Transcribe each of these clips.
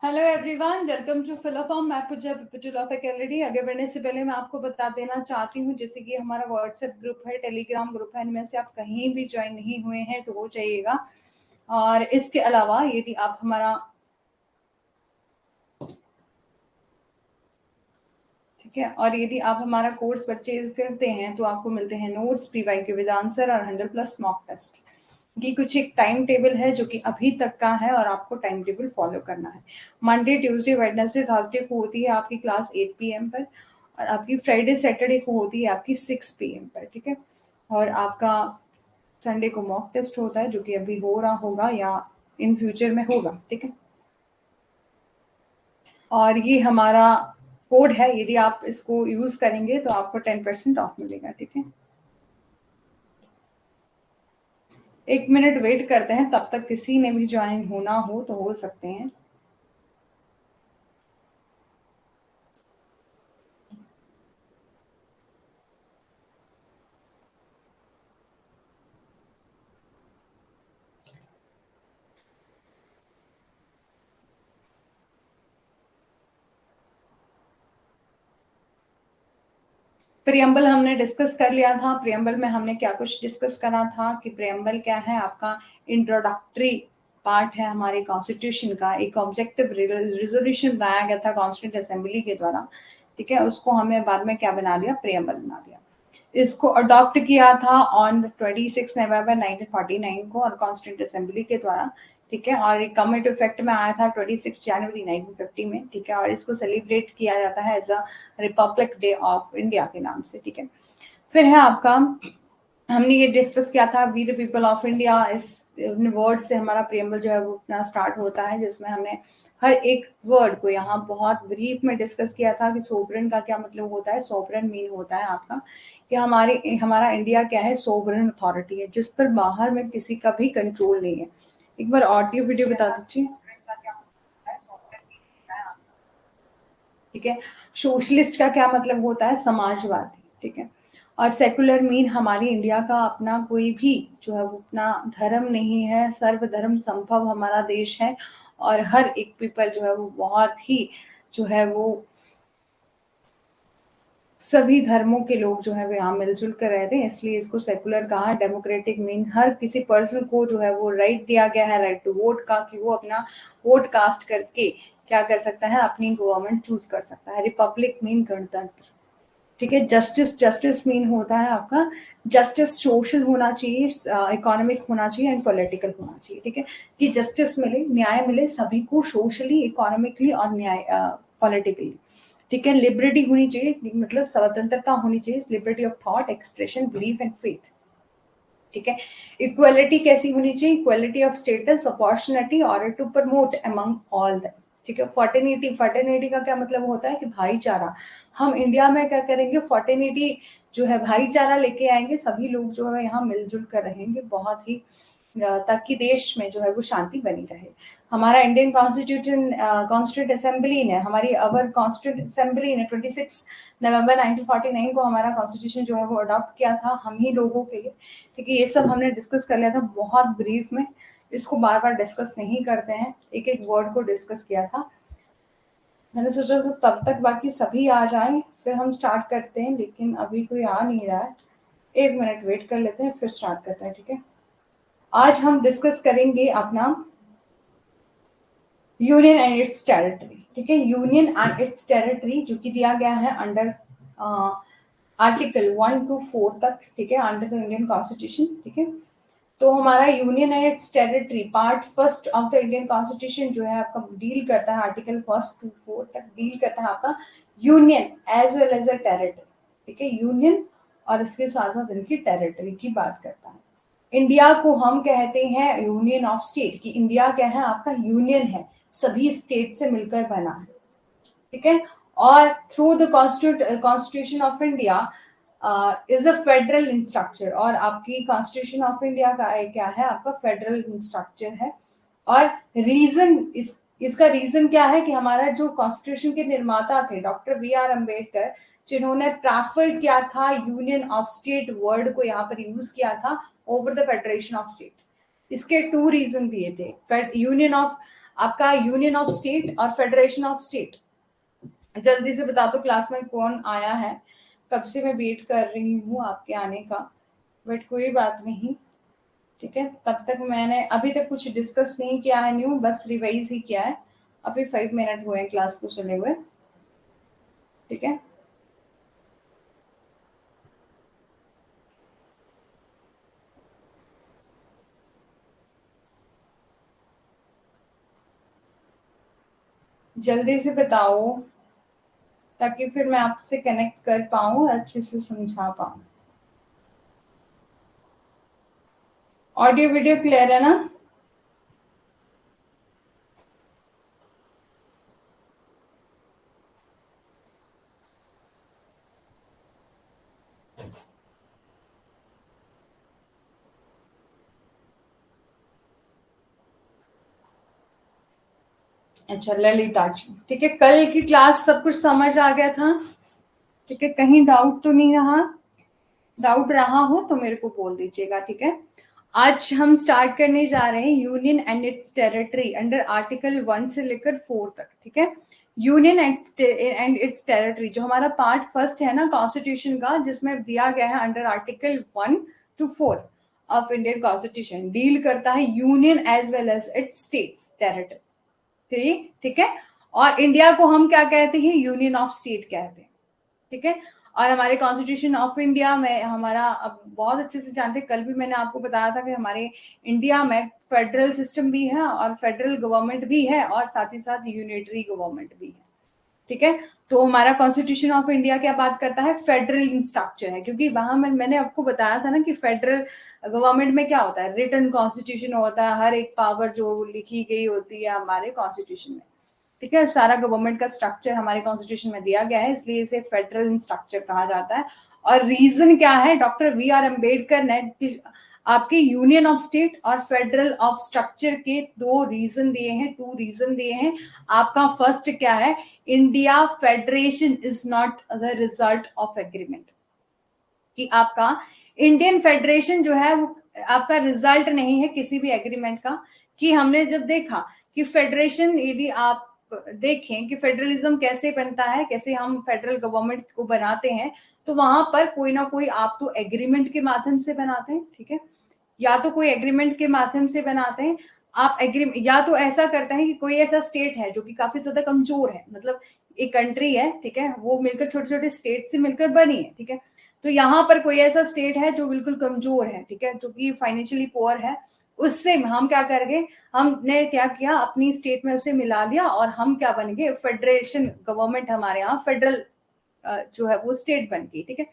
Hello everyone, welcome to फिलोफॉर्म। मैं Pooja faculty. आगे बढ़ने से पहले मैं आपको बता देना चाहती हूँ, जैसे कि हमारा व्हाट्सएप ग्रुप है, टेलीग्राम ग्रुप है, इनमें से आप कहीं भी ज्वाइन नहीं हुए हैं तो हो जाइएगा। और इसके अलावा यदि आप हमारा ठीक है, और यदि आप हमारा कोर्स परचेज करते हैं तो आपको मिलते हैं नोट्स, PYQ विद आंसर और 100+ मॉक टेस्ट की कुछ एक टाइम टेबल है जो कि अभी तक का है और आपको टाइम टेबल फॉलो करना है। मंडे, ट्यूसडे, वेडनेसडे, थर्सडे को होती है आपकी क्लास 8 PM पर, और आपकी फ्राइडे सैटरडे को होती है आपकी 6 PM पर। ठीक है, और आपका संडे को मॉक टेस्ट होता है जो कि अभी हो रहा होगा या इन फ्यूचर में होगा। ठीक है, और ये हमारा कोड है, यदि आप इसको यूज करेंगे तो आपको 10% ऑफ मिलेगा। ठीक है, 1 मिनट वेट करते हैं, तब तक किसी ने भी ज्वाइन होना हो तो हो सकते हैं। प्रियम्बल हमने डिस्कस कर लिया था। प्रियम्बल में हमने क्या कुछ डिस्कस करा था कि प्रियम्बल क्या है, आपका इंट्रोडक्टरी पार्ट है हमारे कॉन्स्टिट्यूशन का। एक ऑब्जेक्टिव रिजोल्यूशन बनाया गया था कॉन्स्टिट्यूंट असेंबली के द्वारा। ठीक है, उसको हमें बाद में क्या बना दिया, प्रियम्बल बना दिया। इसको अडॉप्ट किया था ऑन 26 नवंबर 1949 को और कॉन्स्टिट्यूंट असेंबली के द्वारा। ठीक है, और कम इट इफेक्ट में आया था 26 जनवरी 1950 में। ठीक है, और इसको सेलिब्रेट किया जाता है as a republic day of India के नाम से। ठीक है, फिर है आपका, हमने ये डिस्कस किया था we the people of India. इस वर्ड से हमारा प्रियम्बल जो है वो अपना स्टार्ट होता है, जिसमें हमने हर एक वर्ड को यहाँ बहुत ब्रीफ में डिस्कस किया था कि सोवरेन का क्या मतलब होता है। सोवरेन मीन होता है आपका कि हमारा इंडिया क्या है, सोवरेन अथॉरिटी है जिस पर बाहर में किसी का भी कंट्रोल नहीं है। एक बार ऑडियो वीडियो बता दीजिए। ठीक है, सोशलिस्ट का क्या मतलब होता है, समाजवादी। ठीक है, और सेकुलर मीन हमारी इंडिया का अपना कोई भी जो है वो अपना धर्म नहीं है, सर्वधर्म संभव हमारा देश है। और हर एक पीपल जो है वो बहुत ही जो है वो सभी धर्मों के लोग जो है वो यहाँ मिलजुल कर रहते हैं, इसलिए इसको सेकुलर कहा। डेमोक्रेटिक मीन हर किसी पर्सन को जो है वो राइट दिया गया है, राइट टू वोट का, कि वो अपना वोट कास्ट करके क्या कर सकता है, अपनी गवर्नमेंट चूज कर सकता है। रिपब्लिक मीन गणतंत्र। ठीक है, जस्टिस, जस्टिस मीन होता है आपका, जस्टिस सोशल होना चाहिए, इकोनॉमिक होना चाहिए एंड पॉलिटिकल होना चाहिए। ठीक है, कि जस्टिस मिले, न्याय मिले सभी को, सोशली, इकोनॉमिकली और न्याय पॉलिटिकली। ठीक है, लिबर्टी होनी चाहिए, मतलब स्वतंत्रता होनी चाहिए, liberty of thought, expression, belief and faith. ठीक है, इक्वलिटी कैसी होनी चाहिए, इक्वलिटी ऑफ स्टेटस, अपॉर्चुनिटी और to promote among all them. ठीक है, फर्टिनिटी, फर्टिनिटी का क्या मतलब होता है कि भाईचारा। हम इंडिया में क्या करेंगे, फर्टिनिटी जो है भाईचारा लेके आएंगे, सभी लोग जो है यहाँ मिलजुल कर रहेंगे बहुत ही, ताकि देश में जो है वो शांति बनी रहे। हमारा इंडियन कॉन्स्टिट्यूशन कॉन्स्टिट्यूंट असेंबली ने, हमारी अवर कॉन्स्टिट्यूंट असेंबली ने 26 नवंबर 1949 को हमारा कॉन्स्टिट्यूशन जो है वो अडॉप्ट किया था हम ही लोगों के लिए। ठीक है, ये सब हमने डिस्कस कर लिया था बहुत ब्रीफ में, इसको बार बार डिस्कस नहीं करते हैं, एक एक वर्ड को डिस्कस किया था। मैंने सोचा था तब तक बाकी सभी आ जाएं फिर हम स्टार्ट करते हैं, लेकिन अभी कोई आ नहीं रहा है। 1 मिनट वेट कर लेते हैं फिर स्टार्ट करते हैं। ठीक है, आज हम डिस्कस करेंगे अपना यूनियन एंड इट्स टेरिटरी। ठीक है, यूनियन एंड इट्स टेरिटरी जो कि दिया गया है अंडर आर्टिकल 1 to 4 तक। ठीक है, अंडर द इंडियन कॉन्स्टिट्यूशन। ठीक है, तो हमारा union and it's territory part first of the Indian constitution जो है आपका डील करता है, आर्टिकल 1 to 4 तक डील करता है आपका union as well as a territory. ठीक है, यूनियन और इसके साथ साथ इनकी टेरिटरी की बात करता है। इंडिया को हम कहते हैं यूनियन ऑफ स्टेट, कि इंडिया क्या है, आपका यूनियन है, सभी स्टेट से मिलकर बना है। ठीक है, और through the constitution of India is a federal structure, और आपकी कॉन्स्टिट्यूशन ऑफ इंडिया का क्या है, आपका फेडरल स्ट्रक्चर है। और रीजन इसका रीजन क्या है कि हमारा जो कॉन्स्टिट्यूशन के निर्माता थे डॉक्टर B.R. अम्बेडकर, जिन्होंने प्रेफर किया था यूनियन ऑफ स्टेट वर्ड को यहाँ पर यूज किया था over the federation of state. इसके 2 रीजन दिए थे। यूनियन ऑफ आपका यूनियन ऑफ स्टेट और फेडरेशन ऑफ स्टेट। जल्दी से बता दो क्लास में कौन आया है, कब से मैं वेट कर रही हूँ आपके आने का, बट कोई बात नहीं, ठीक है। तब तक मैंने अभी तक कुछ डिस्कस नहीं किया है न्यू, बस रिवाइज ही किया है। अभी 5 मिनट हुए हैं क्लास को चले हुए, ठीक है। जल्दी से बताओ ताकि फिर मैं आपसे कनेक्ट कर पाऊँ, अच्छे से समझा पाऊँ। ऑडियो वीडियो क्लियर है ना? अच्छा ललिता जी, ठीक है। कल की क्लास सब कुछ समझ आ गया था? ठीक है, कहीं डाउट तो नहीं रहा? डाउट रहा हो तो मेरे को बोल दीजिएगा, ठीक है। आज हम स्टार्ट करने जा रहे हैं union and it's territory under article 1 से लेकर 4 तक, ठीक है। यूनियन एंड इट्स टेरिटरी जो हमारा पार्ट फर्स्ट है ना कॉन्स्टिट्यूशन का, जिसमें दिया गया है under article 1 to 4 of Indian constitution, deal करता है union as well as its states territory, ठीक है। और इंडिया को हम क्या कहते हैं? यूनियन ऑफ स्टेट कहते हैं, ठीक है। और हमारे कॉन्स्टिट्यूशन ऑफ इंडिया में हमारा, अब बहुत अच्छे से जानते हैं, कल भी मैंने आपको बताया था कि हमारे इंडिया में फेडरल सिस्टम भी है और फेडरल गवर्नमेंट भी है और साथ ही साथ यूनिटरी गवर्नमेंट भी है, ठीक है। तो हमारा कॉन्स्टिट्यूशन ऑफ इंडिया क्या बात करता है? फेडरल स्ट्रक्चर है, क्योंकि वहां मैंने आपको बताया था ना कि फेडरल गवर्नमेंट में क्या होता है, रिटन कॉन्स्टिट्यूशन होता है, हर एक पावर जो लिखी गई होती है हमारे कॉन्स्टिट्यूशन में, ठीक है। सारा गवर्नमेंट का स्ट्रक्चर हमारे कॉन्स्टिट्यूशन में दिया गया है, इसलिए इसे फेडरल स्ट्रक्चर कहा जाता है। और रीजन क्या है? डॉक्टर वी आर अम्बेडकर ने आपके यूनियन ऑफ स्टेट और फेडरल ऑफ स्ट्रक्चर के दो रीजन दिए हैं, टू रीजन दिए हैं। आपका फर्स्ट क्या है? India federation is not the result of agreement, कि आपका इंडियन फेडरेशन जो है वो आपका रिजल्ट नहीं है किसी भी एग्रीमेंट का। कि हमने जब देखा कि फेडरेशन, यदि आप देखें कि फेडरलिज्म कैसे बनता है, कैसे हम फेडरल गवर्नमेंट को बनाते हैं, तो वहां पर कोई ना कोई आप तो एग्रीमेंट के माध्यम से बनाते हैं, ठीक है। या तो कोई एग्रीमेंट के माध्यम से बनाते हैं आप एग्री, या तो ऐसा करते हैं कि कोई ऐसा स्टेट है जो कि काफी ज्यादा कमजोर है, मतलब एक कंट्री है, ठीक है, वो मिलकर छोटे छोटे स्टेट से मिलकर बनी है, ठीक है। तो यहाँ पर कोई ऐसा स्टेट है जो बिल्कुल कमजोर है, ठीक है, जो कि फाइनेंशियली पुअर है, उससे हम क्या करेंगे, हमने क्या किया, अपनी स्टेट में उसे मिला लिया और हम क्या बन गए, फेडरेशन गवर्नमेंट हमारे यहाँ फेडरल जो है वो स्टेट बन गई, ठीक है।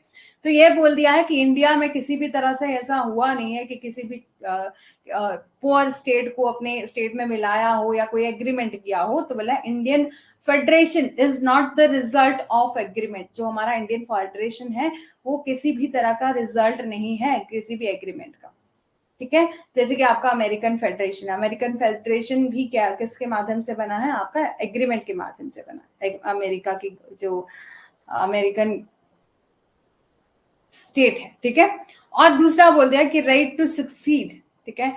तो ये बोल दिया है कि इंडिया में किसी भी तरह से ऐसा हुआ नहीं है कि किसी भी पुअर स्टेट को अपने स्टेट में मिलाया हो या कोई एग्रीमेंट किया हो। तो बोला Indian federation is not the result of agreement, जो हमारा इंडियन फेडरेशन है वो किसी भी तरह का रिजल्ट नहीं है किसी भी एग्रीमेंट का, ठीक है। जैसे कि आपका अमेरिकन फेडरेशन भी क्या किसके माध्यम से बना है? आपका एग्रीमेंट के माध्यम से बना है। अमेरिका की जो अमेरिकन स्टेट है, ठीक है। और दूसरा बोल दिया कि राइट टू सक्सीड, ठीक है,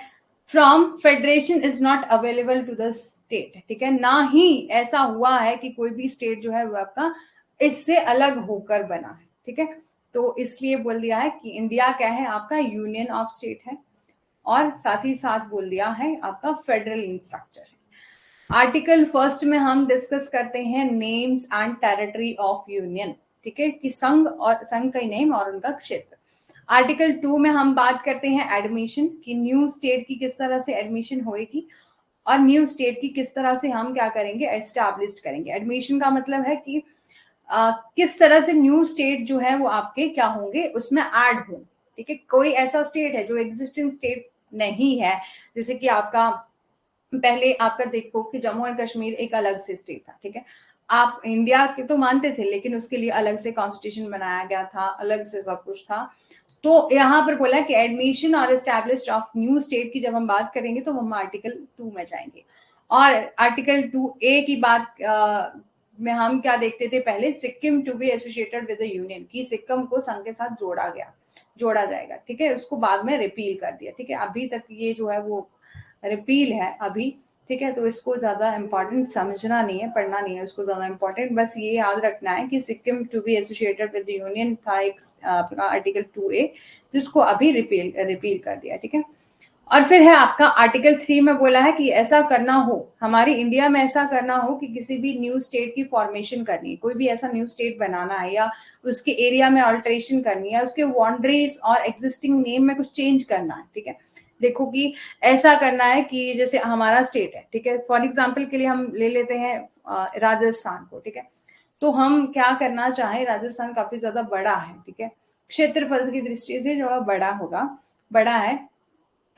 from federation is not available to the state, ठीक है। ना ही ऐसा हुआ है कि कोई भी स्टेट जो है वो आपका इससे अलग होकर बना है, ठीक है। तो इसलिए बोल दिया है कि इंडिया क्या है? आपका यूनियन ऑफ स्टेट है और साथ ही साथ बोल दिया है आपका फेडरल स्ट्रक्चर है। आर्टिकल फर्स्ट में हम डिस्कस करते हैं names and territory of union, ठीक है, कि संघ और संघ का नेम और उनका क्षेत्र। आर्टिकल 2 में हम बात करते हैं एडमिशन, कि न्यू स्टेट की किस तरह से एडमिशन होएगी और न्यू स्टेट की किस तरह से हम क्या करेंगे, एस्टैब्लिश करेंगे। एडमिशन का मतलब है कि किस तरह से न्यू स्टेट जो है वो आपके क्या होंगे, उसमें ऐड होंगे, ठीक है। कोई ऐसा स्टेट है जो एग्जिस्टिंग स्टेट नहीं है, जैसे कि आपका पहले आपका देखो कि जम्मू एंड कश्मीर एक अलग से स्टेट था, ठीक है। आप इंडिया के तो मानते थे, लेकिन उसके लिए अलग से कॉन्स्टिट्यूशन बनाया गया था, अलग से सब कुछ था। तो यहाँ पर बोला कि एडमिशन और एस्टैब्लिश ऑफ न्यू स्टेट की जब हम बात करेंगे तो हम आर्टिकल 2 में जाएंगे। और आर्टिकल 2A की बात में हम क्या देखते थे पहले, Sikkim to be associated with the union, की सिक्किम को संघ के साथ जोड़ा जाएगा, ठीक है। उसको बाद में रिपील कर दिया, ठीक है। अभी तक ये जो है वो रिपील है अभी, ठीक है, तो इसको ज्यादा इंपॉर्टेंट समझना नहीं है, पढ़ना नहीं है उसको ज्यादा इंपॉर्टेंट, बस ये याद रखना है कि Sikkim to be associated with the union था एक आपका आर्टिकल 2A, जिसको अभी रिपील कर दिया। ठीक है, और फिर है आपका आर्टिकल 3 में बोला है कि ऐसा करना हो, हमारी इंडिया में ऐसा करना हो कि किसी भी न्यू स्टेट की फॉर्मेशन करनी है, कोई भी ऐसा न्यू स्टेट बनाना है या उसके एरिया में अल्टरेशन करनी है, उसके बाउंड्रीज और एग्जिस्टिंग नेम में कुछ चेंज करना है। ठीक है, देखो कि ऐसा करना है कि जैसे हमारा स्टेट है, ठीक है, फॉर एग्जाम्पल के लिए हम ले लेते हैं राजस्थान को। ठीक है, तो हम क्या करना चाहें, राजस्थान काफी ज्यादा बड़ा है, ठीक है, क्षेत्रफल की दृष्टि से जो है बड़ा होगा, बड़ा है,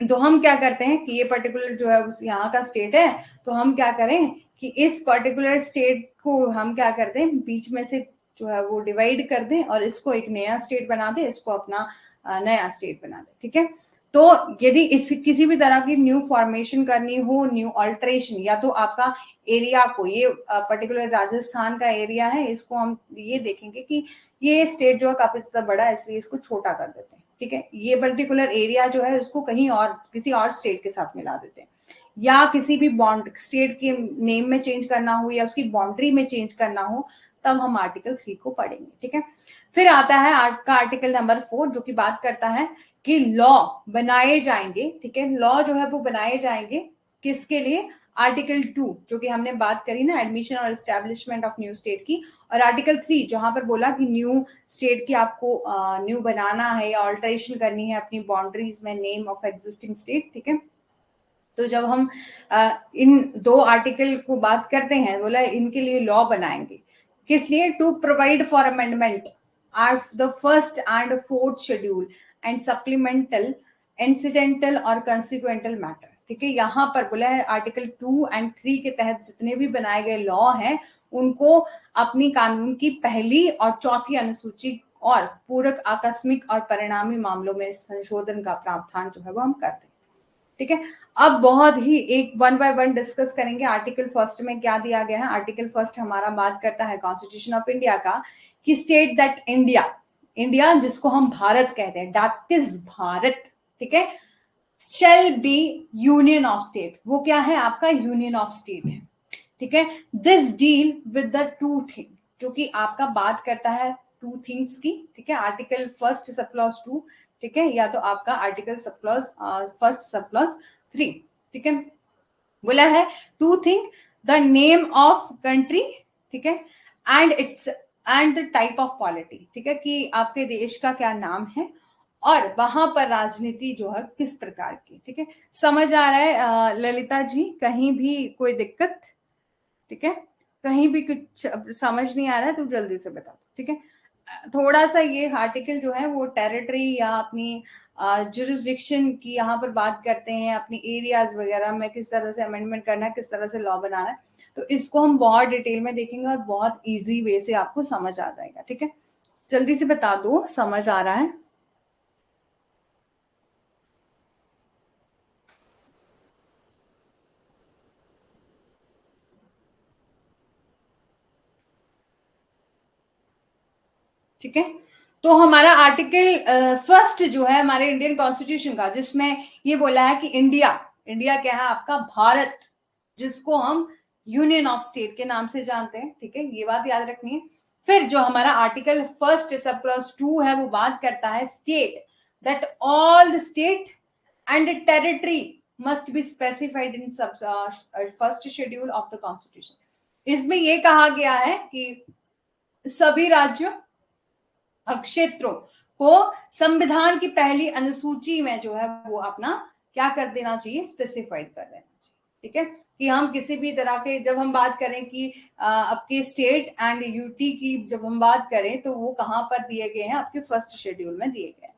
तो हम क्या करते हैं कि ये पर्टिकुलर जो है उस यहाँ का स्टेट है, तो हम क्या करें कि इस पर्टिकुलर स्टेट को हम क्या करते हैं बीच में से जो है वो डिवाइड कर दें और इसको एक नया स्टेट बना दे, इसको अपना नया स्टेट बना दे। ठीक है, तो यदि इस किसी भी तरह की न्यू फॉर्मेशन करनी हो, न्यू अल्टरेशन, या तो आपका एरिया को, ये पर्टिकुलर राजस्थान का एरिया है, इसको हम ये देखेंगे कि ये स्टेट जो है काफी ज्यादा बड़ा है, इसलिए इसको छोटा कर देते हैं। ठीक है, ये पर्टिकुलर एरिया जो है उसको कहीं और किसी और स्टेट के साथ मिला देते हैं, या किसी भी बॉन्ड स्टेट के नेम में चेंज करना हो या उसकी बाउंड्री में चेंज करना हो, तब हम आर्टिकल 3 को पढ़ेंगे। ठीक है, फिर आता है आपका आर्टिकल नंबर 4 जो कि बात करता है कि लॉ बनाए जाएंगे। ठीक है, लॉ जो है वो बनाए जाएंगे किसके लिए, आर्टिकल 2 जो कि हमने बात करी ना एडमिशन और एस्टेब्लिशमेंट ऑफ न्यू स्टेट की, और आर्टिकल 3 जहां पर बोला कि न्यू स्टेट की आपको न्यू बनाना है या ऑल्टरेशन करनी है अपनी बाउंड्रीज में नेम ऑफ एग्जिस्टिंग स्टेट। ठीक है, तो जब हम इन दो आर्टिकल को बात करते हैं, बोला इनके लिए लॉ बनाएंगे, किस लिए, to provide for amendment of the first and fourth schedule and supplemental incidental और कंसिक्वेंटल मैटर। ठीक है, यहाँ पर बोला है आर्टिकल 2 एंड 3 के तहत जितने भी बनाए गए लॉ हैं उनको अपनी कानून की पहली और चौथी अनुसूची और पूरक आकस्मिक और परिणामी मामलों में संशोधन का प्रावधान जो है वो हम करते हैं। ठीक है, अब बहुत ही एक वन बाय वन डिस्कस करेंगे। आर्टिकल फर्स्ट में क्या दिया गया है, आर्टिकल फर्स्ट हमारा बात करता है कॉन्स्टिट्यूशन ऑफ इंडिया का, कि स्टेट दैट इंडिया, इंडिया जिसको हम भारत कहते हैं, दैट इज भारत, ठीक है, shall be union of state, वो क्या है आपका यूनियन ऑफ स्टेट है। ठीक है, this deal with the two thing, जो कि आपका बात करता है टू थिंग्स की। ठीक है, आर्टिकल फर्स्ट सब क्लॉज 2, ठीक है, या तो आपका article sub clause first sub clause 3। ठीक है, बोला है two thing, the name of country, ठीक है, and its and the type of polity. ठीक है, कि आपके देश का क्या नाम है और वहां पर राजनीति जो है किस प्रकार की। ठीक है, समझ आ रहा है ललिता जी, कहीं भी कोई दिक्कत, ठीक है, कहीं भी कुछ समझ नहीं आ रहा है तो जल्दी से बता दो। ठीक है, थोड़ा सा ये आर्टिकल जो है वो टेरिटरी या अपनी जुरिस्डिक्शन की यहाँ पर बात करते हैं, अपनी एरियाज वगैरह में किस तरह से अमेंडमेंट करना है, किस तरह से लॉ बनाना है, तो इसको हम बहुत डिटेल में देखेंगे और बहुत इजी वे से आपको समझ आ जाएगा। ठीक है, जल्दी से बता दो समझ आ रहा है। ठीक है, तो हमारा आर्टिकल फर्स्ट जो है हमारे इंडियन कॉन्स्टिट्यूशन का, जिसमें ये बोला है कि इंडिया, इंडिया क्या है आपका भारत, जिसको हम यूनियन ऑफ स्टेट के नाम से जानते हैं। ठीक है, ये बात याद रखनी है। फिर जो हमारा आर्टिकल फर्स्ट सब क्लॉज 2 है वो बात करता है state that all the state and territory must be specified in सब first schedule of the constitution. इसमें ये कहा गया है कि सभी राज्यों क्षेत्रों को संविधान की पहली अनुसूची में जो है वो अपना क्या कर देना चाहिए, स्पेसिफाइड कर देना चाहिए। ठीक है, कि हम किसी भी तरह के, जब हम बात करें कि आपके स्टेट एंड यूटी की जब हम बात करें तो वो कहां पर दिए गए हैं, आपके फर्स्ट शेड्यूल में दिए गए हैं।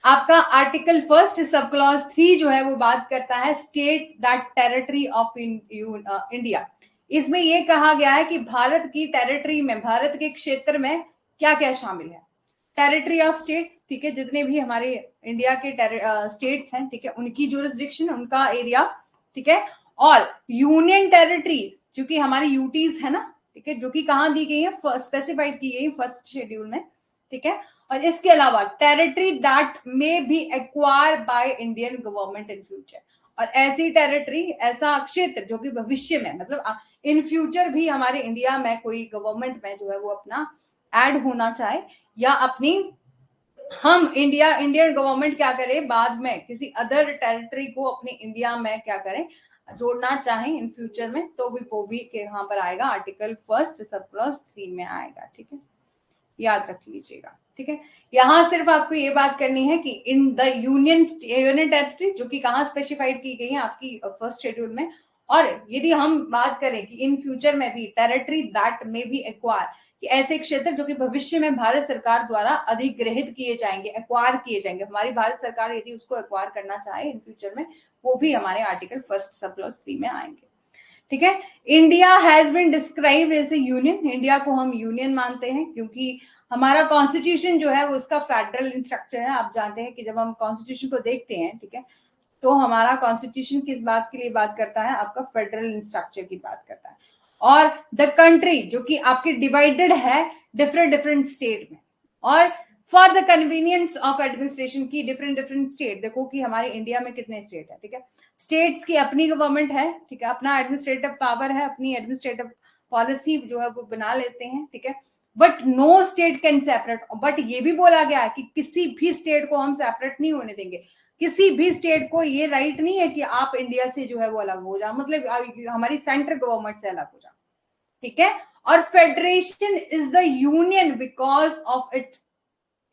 आपका आर्टिकल फर्स्ट सब क्लॉज 3 जो है वो बात करता है state that territory of India. इसमें यह कहा गया है कि भारत की टेरिटरी में, भारत के क्षेत्र में क्या क्या शामिल है, टेरिटरी ऑफ स्टेट, ठीक है, जितने भी हमारे इंडिया के स्टेट्स हैं, ठीक है, उनकी जुरिस्डिक्शन, उनका एरिया, ठीक है, और यूनियन टेरिटरीज जो कि हमारी यूटीज है ना, ठीक है, जो कि कहां दी गई है, स्पेसिफाइड की गई फर्स्ट शेड्यूल में। ठीक है, और इसके अलावा territory that may be acquire by Indian government in future, और ऐसी टेरिटरी, ऐसा क्षेत्र जो कि भविष्य में मतलब इन फ्यूचर भी हमारे इंडिया में कोई गवर्नमेंट में जो है वो अपना ऐड होना चाहे, या अपनी हम इंडियन गवर्नमेंट क्या करे बाद में किसी अदर टेरिटरी को अपने इंडिया में क्या करें, जोड़ना चाहें इन फ्यूचर में, तो भी वो भी यहाँ पर आएगा, आर्टिकल 1 सब क्लॉज 3 में आएगा। ठीक है, याद रख लीजिएगा। ठीक है, यहाँ सिर्फ आपको ये बात करनी है कि इन द यूनियन टेरिटरी, जो कि कहाँ स्पेसिफाइड की गई है आपकी फर्स्ट शेड्यूल में, और यदि हम बात करें कि इन फ्यूचर में भी टेरिटरी दैट में भी एक्वायर, कि ऐसे क्षेत्र जो कि भविष्य में भारत सरकार द्वारा अधिग्रहित किए जाएंगे, एक्वायर किए जाएंगे, हमारी भारत सरकार यदि उसको एक्वायर करना चाहे इन फ्यूचर में, वो भी हमारे आर्टिकल 1 सब क्लॉज 3 में आएंगे। ठीक है, India has been described as a union, India को हम यूनियन मानते हैं क्योंकि हमारा कॉन्स्टिट्यूशन जो है वो उसका फेडरल स्ट्रक्चर है। आप जानते हैं कि जब हम कॉन्स्टिट्यूशन को देखते हैं, ठीक है, तो हमारा कॉन्स्टिट्यूशन किस बात के लिए बात करता है, आपका फेडरल स्ट्रक्चर की बात करता है। और द कंट्री जो कि आपकी डिवाइडेड है डिफरेंट डिफरेंट स्टेट में, और for the convenience of administration की डिफरेंट स्टेट, देखो कि हमारे इंडिया में कितने स्टेट है, ठीक है, स्टेट्स की अपनी गवर्नमेंट है, ठीक है, अपना एडमिनिस्ट्रेटिव पावर है, अपनी एडमिनिस्ट्रेटिव पॉलिसी जो है वो बना लेते हैं। ठीक है, but no state can separate, but ये भी बोला गया है कि किसी भी स्टेट को हम सेपरेट नहीं होने देंगे, किसी भी स्टेट को ये राइट नहीं है कि आप इंडिया से जो है वो अलग हो जाओ, मतलब हमारी सेंट्रल गवर्नमेंट से अलग हो जाओ। ठीक है, और federation is the union because of its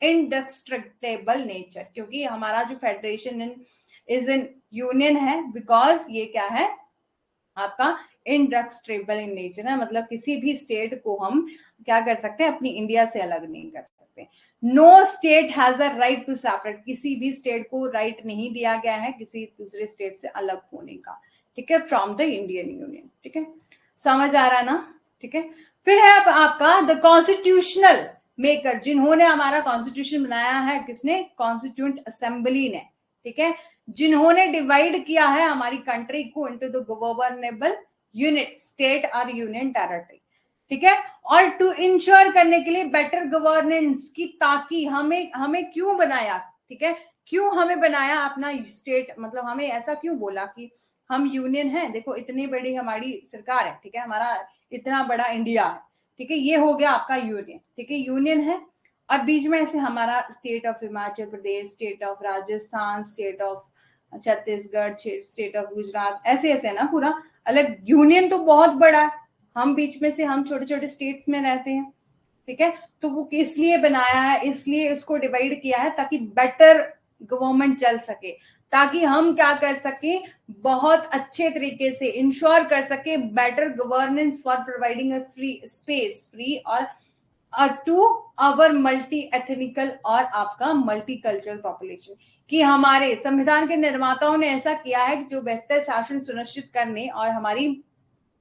indestructible nature, क्योंकि हमारा जो फेडरेशन इज इन यूनियन है बिकॉज ये क्या है आपका इंडिस्ट्रक्टेबल इन नेचर है, मतलब किसी भी स्टेट को हम क्या कर सकते हैं, अपनी इंडिया से अलग नहीं कर सकते। No state has a right to separate, किसी भी स्टेट को राइट नहीं दिया गया है किसी दूसरे स्टेट से अलग होने का। ठीक है, फ्रॉम द इंडियन यूनियन। ठीक है, समझ आ रहा ना। ठीक है, फिर है आपका द कॉन्स्टिट्यूशनल मेकर, जिन्होंने हमारा कॉन्स्टिट्यूशन बनाया है, किसने, कॉन्स्टिट्यूंट असेंबली ने। ठीक है, जिन्होंने डिवाइड किया है हमारी कंट्री को into the governable unit, state और यूनियन टेरिटरी। ठीक है, और टू इंश्योर करने के लिए बेटर गवर्नेंस की, ताकि हमें क्यों बनाया, ठीक है, क्यों हमें बनाया अपना स्टेट, मतलब हमें ऐसा क्यों बोला कि हम यूनियन है, देखो इतनी बड़ी हमारी सरकार है, ठीक है, हमारा इतना बड़ा इंडिया है, ठीक है, ये हो गया आपका यूनियन। ठीक है, यूनियन है, और बीच में ऐसे हमारा state of Himachal Pradesh, state of Rajasthan, state of Chhattisgarh, state of Gujarat, ऐसे ऐसे ना पूरा अलग, यूनियन तो बहुत बड़ा है, हम बीच में से हम छोटे छोटे स्टेट्स में रहते हैं। ठीक है, तो वो किस लिए बनाया है, इसलिए इसको डिवाइड किया है ताकि बेटर गवर्नमेंट चल सके, ताकि हम क्या कर सके, बहुत अच्छे तरीके से इंश्योर कर सके better governance for providing a free space, free और टू आवर मल्टी एथनिकल और आपका मल्टी कल्चरल पॉपुलेशन, कि हमारे संविधान के निर्माताओं ने ऐसा किया है कि जो बेहतर शासन सुनिश्चित करने, और हमारी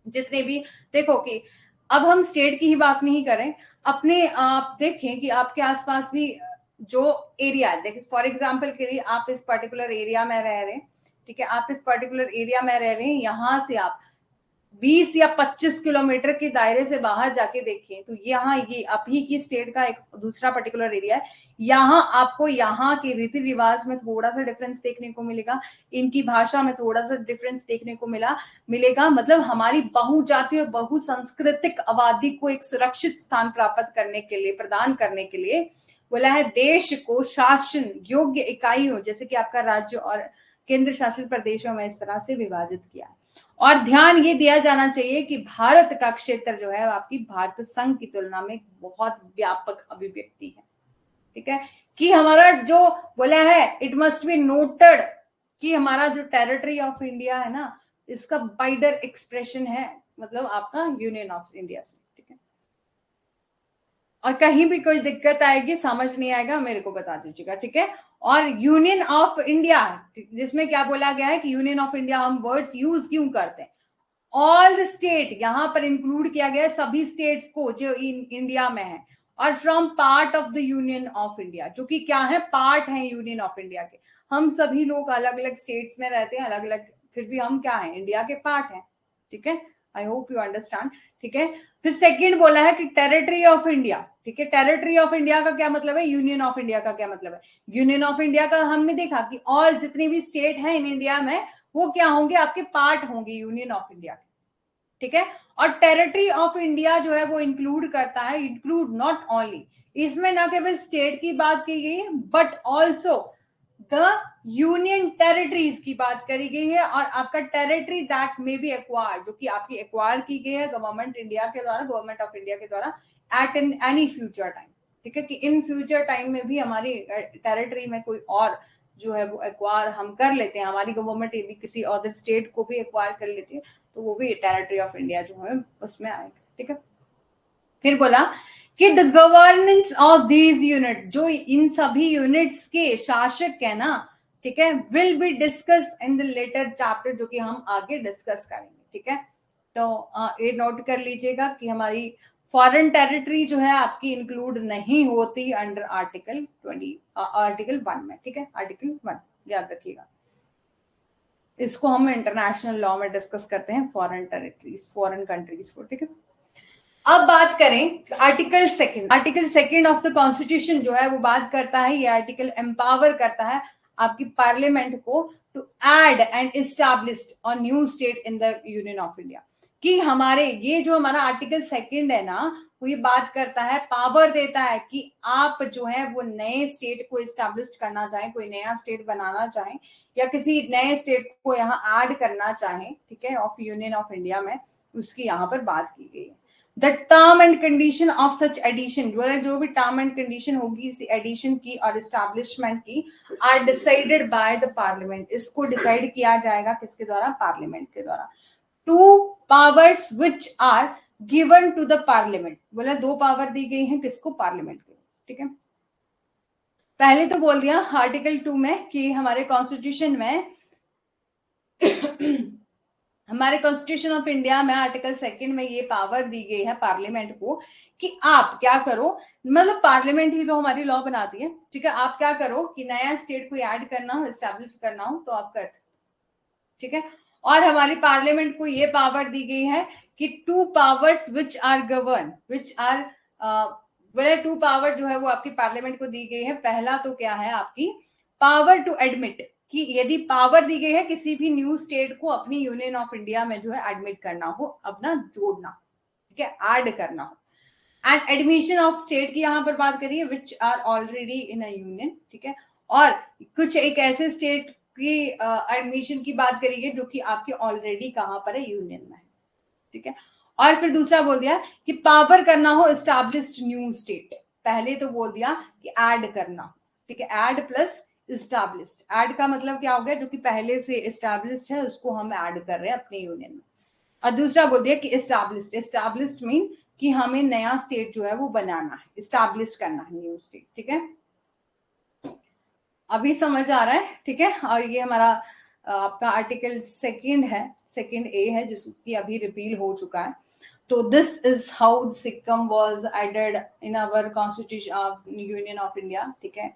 जितने भी, देखो कि अब हम स्टेट की ही बात नहीं करें, अपने आप देखें कि आपके आसपास भी जो एरिया है, देखिए फॉर एग्जांपल के लिए आप इस पर्टिकुलर एरिया में रह रहे हैं, ठीक है, आप इस पर्टिकुलर एरिया में रह रहे हैं, यहां से आप 20 या 25 किलोमीटर के दायरे से बाहर जाके देखें तो यहाँ ये आप ही की स्टेट का एक दूसरा पर्टिकुलर एरिया है, यहाँ आपको यहाँ के रीति रिवाज में थोड़ा सा डिफरेंस देखने को मिलेगा, इनकी भाषा में थोड़ा सा डिफरेंस देखने को मिलेगा, मतलब हमारी बहुजातीय और बहुसंस्कृतिक आबादी को एक सुरक्षित स्थान प्राप्त करने के लिए, प्रदान करने के लिए बोला है, देश को शासन योग्य इकाइयों जैसे कि आपका राज्य और केंद्र शासित प्रदेशों में इस तरह से विभाजित किया है। और ध्यान ये दिया जाना चाहिए कि भारत का क्षेत्र जो है आपकी भारत संघ की तुलना में बहुत व्यापक अभिव्यक्ति है। ठीक है, कि हमारा जो बोला है, इट मस्ट बी नोटेड कि हमारा जो टेरिटरी ऑफ इंडिया है ना, इसका वाइडर एक्सप्रेशन है, मतलब आपका यूनियन ऑफ इंडिया से। ठीक है, और कहीं भी कोई दिक्कत आएगी, समझ नहीं आएगा, मेरे को बता दीजिएगा। ठीक है, और यूनियन ऑफ इंडिया जिसमें क्या बोला गया है कि यूनियन ऑफ इंडिया हम वर्ड्स यूज क्यों करते हैं, ऑल द स्टेट यहां पर इंक्लूड किया गया है, सभी स्टेट्स को जो इंडिया में है, और from part of the union of India, जो कि क्या है, पार्ट है यूनियन ऑफ इंडिया के। हम सभी लोग अलग अलग स्टेट्स में रहते हैं, अलग अलग, फिर भी हम क्या है, इंडिया के पार्ट हैं। ठीक है, आई होप यू अंडरस्टैंड। ठीक है, फिर सेकंड बोला है कि टेरिटरी ऑफ इंडिया। ठीक है, टेरिटरी ऑफ इंडिया का क्या मतलब है, यूनियन ऑफ इंडिया का क्या मतलब है। यूनियन ऑफ इंडिया का हमने देखा कि ऑल जितनी भी स्टेट है इन इंडिया में वो क्या होंगे, आपके पार्ट होंगे यूनियन ऑफ इंडिया के, ठीक है। और टेरिटरी ऑफ इंडिया जो है वो इंक्लूड करता है, इंक्लूड नॉट ओनली, इसमें ना केवल स्टेट की बात की गई है but also the union territories की बात करी गई है, और आपका territory that may be acquired, जो कि आपकी एक्वायर की गई है गवर्नमेंट इंडिया के द्वारा, गवर्नमेंट ऑफ इंडिया के द्वारा at in any future time, ठीक है, कि इन फ्यूचर टाइम में भी हमारी टेरिटरी में कोई और जो है वो एक्वायर हम कर लेते हैं, हमारी गवर्नमेंट यदि किसी अदर स्टेट को भी एक्वायर कर लेती है तो वो भी टेरिटरी ऑफ इंडिया जो है उसमें आएगा, ठीक है। फिर बोला कि the governance of these unit, जो इन सभी यूनिट्स के शासक है ना, ठीक है, will be discuss in the later chapter, जो कि हम आगे डिस्कस करेंगे, ठीक है। तो ये नोट कर लीजिएगा कि हमारी फॉरेन टेरिटरी जो है आपकी इंक्लूड नहीं होती अंडर आर्टिकल 20, आर्टिकल 1 में, ठीक है, आर्टिकल 1 याद रखिएगा। इसको हम इंटरनेशनल लॉ में डिस्कस करते हैं, फॉरेन टेरिटरीज, फॉरेन कंट्रीज को, ठीक है। अब बात करें article second of the constitution जो है वो बात करता है, ये आर्टिकल एम्पावर करता है आपकी पार्लियामेंट को to add and establish a new state in the union of India, कि हमारे ये जो हमारा आर्टिकल सेकंड है ना, वो ये बात करता है, पावर देता है कि आप जो है वो नए स्टेट को एस्टैब्लिश करना चाहें, कोई नया स्टेट बनाना चाहें या किसी नए स्टेट को यहाँ ऐड करना चाहें, ठीक है, ऑफ यूनियन ऑफ इंडिया में, उसकी यहाँ पर बात की गई है। The term and condition of such addition, जो भी टर्म एंड कंडीशन होगी इस एडिशन की और एस्टैब्लिशमेंट की, are decided by the parliament, इसको डिसाइड किया जाएगा किसके द्वारा, पार्लियामेंट के द्वारा। Two powers which are given to the parliament, बोला दो पावर दी गई है किसको, पार्लियामेंट को, ठीक है। पहले तो बोल दिया आर्टिकल 2 में कि हमारे कॉन्स्टिट्यूशन में हमारे कॉन्स्टिट्यूशन ऑफ इंडिया में आर्टिकल सेकंड में ये पावर दी गई है पार्लियामेंट को कि आप क्या करो, मतलब पार्लियामेंट ही तो हमारी लॉ बनाती है, ठीक है, आप क्या करो कि नया स्टेट को ऐड करना हो, एस्टैब्लिश करना हो तो आप कर सकते, ठीक है। और हमारी पार्लियामेंट को ये पावर दी गई है कि two powers which are govern which are well, two power जो है वो आपकी पार्लियामेंट को दी गई है। पहला तो क्या है आपकी पावर टू एडमिट, कि यदि पावर दी गई है किसी भी न्यू स्टेट को अपनी यूनियन ऑफ इंडिया में जो है एडमिट करना हो, अपना जोड़ना, ठीक है, ऐड करना हो, एंड एडमिशन ऑफ स्टेट की यहाँ पर बात करिए which are already in a union, ठीक है, और कुछ एक ऐसे स्टेट की एडमिशन की बात करिए जो कि आपके ऑलरेडी कहां पर है, यूनियन में है, ठीक है। और फिर दूसरा बोल दिया कि पावर करना हो एस्टैब्लिश्ड न्यू स्टेट, पहले तो बोल दिया कि ऐड करना, ठीक है, ऐड प्लस एस्टैब्लिश्ड, ऐड का मतलब क्या हो गया, जो कि पहले से एस्टैब्लिश्ड है उसको हम ऐड कर रहे हैं अपने यूनियन में। और दूसरा बोल दिया कि एस्टैब्लिश्ड, एस्टैब्लिश्ड मीन कि हमें नया स्टेट जो है वो बनाना है, एस्टैब्लिश करना है न्यू स्टेट, ठीक है। अभी समझ आ रहा है, ठीक है। और ये हमारा आपका आर्टिकल सेकंड है, सेकंड ए है, जिसकी अभी रिपील हो चुका है। तो this is how Sikkim was added in our constitution of union of India, ठीक है।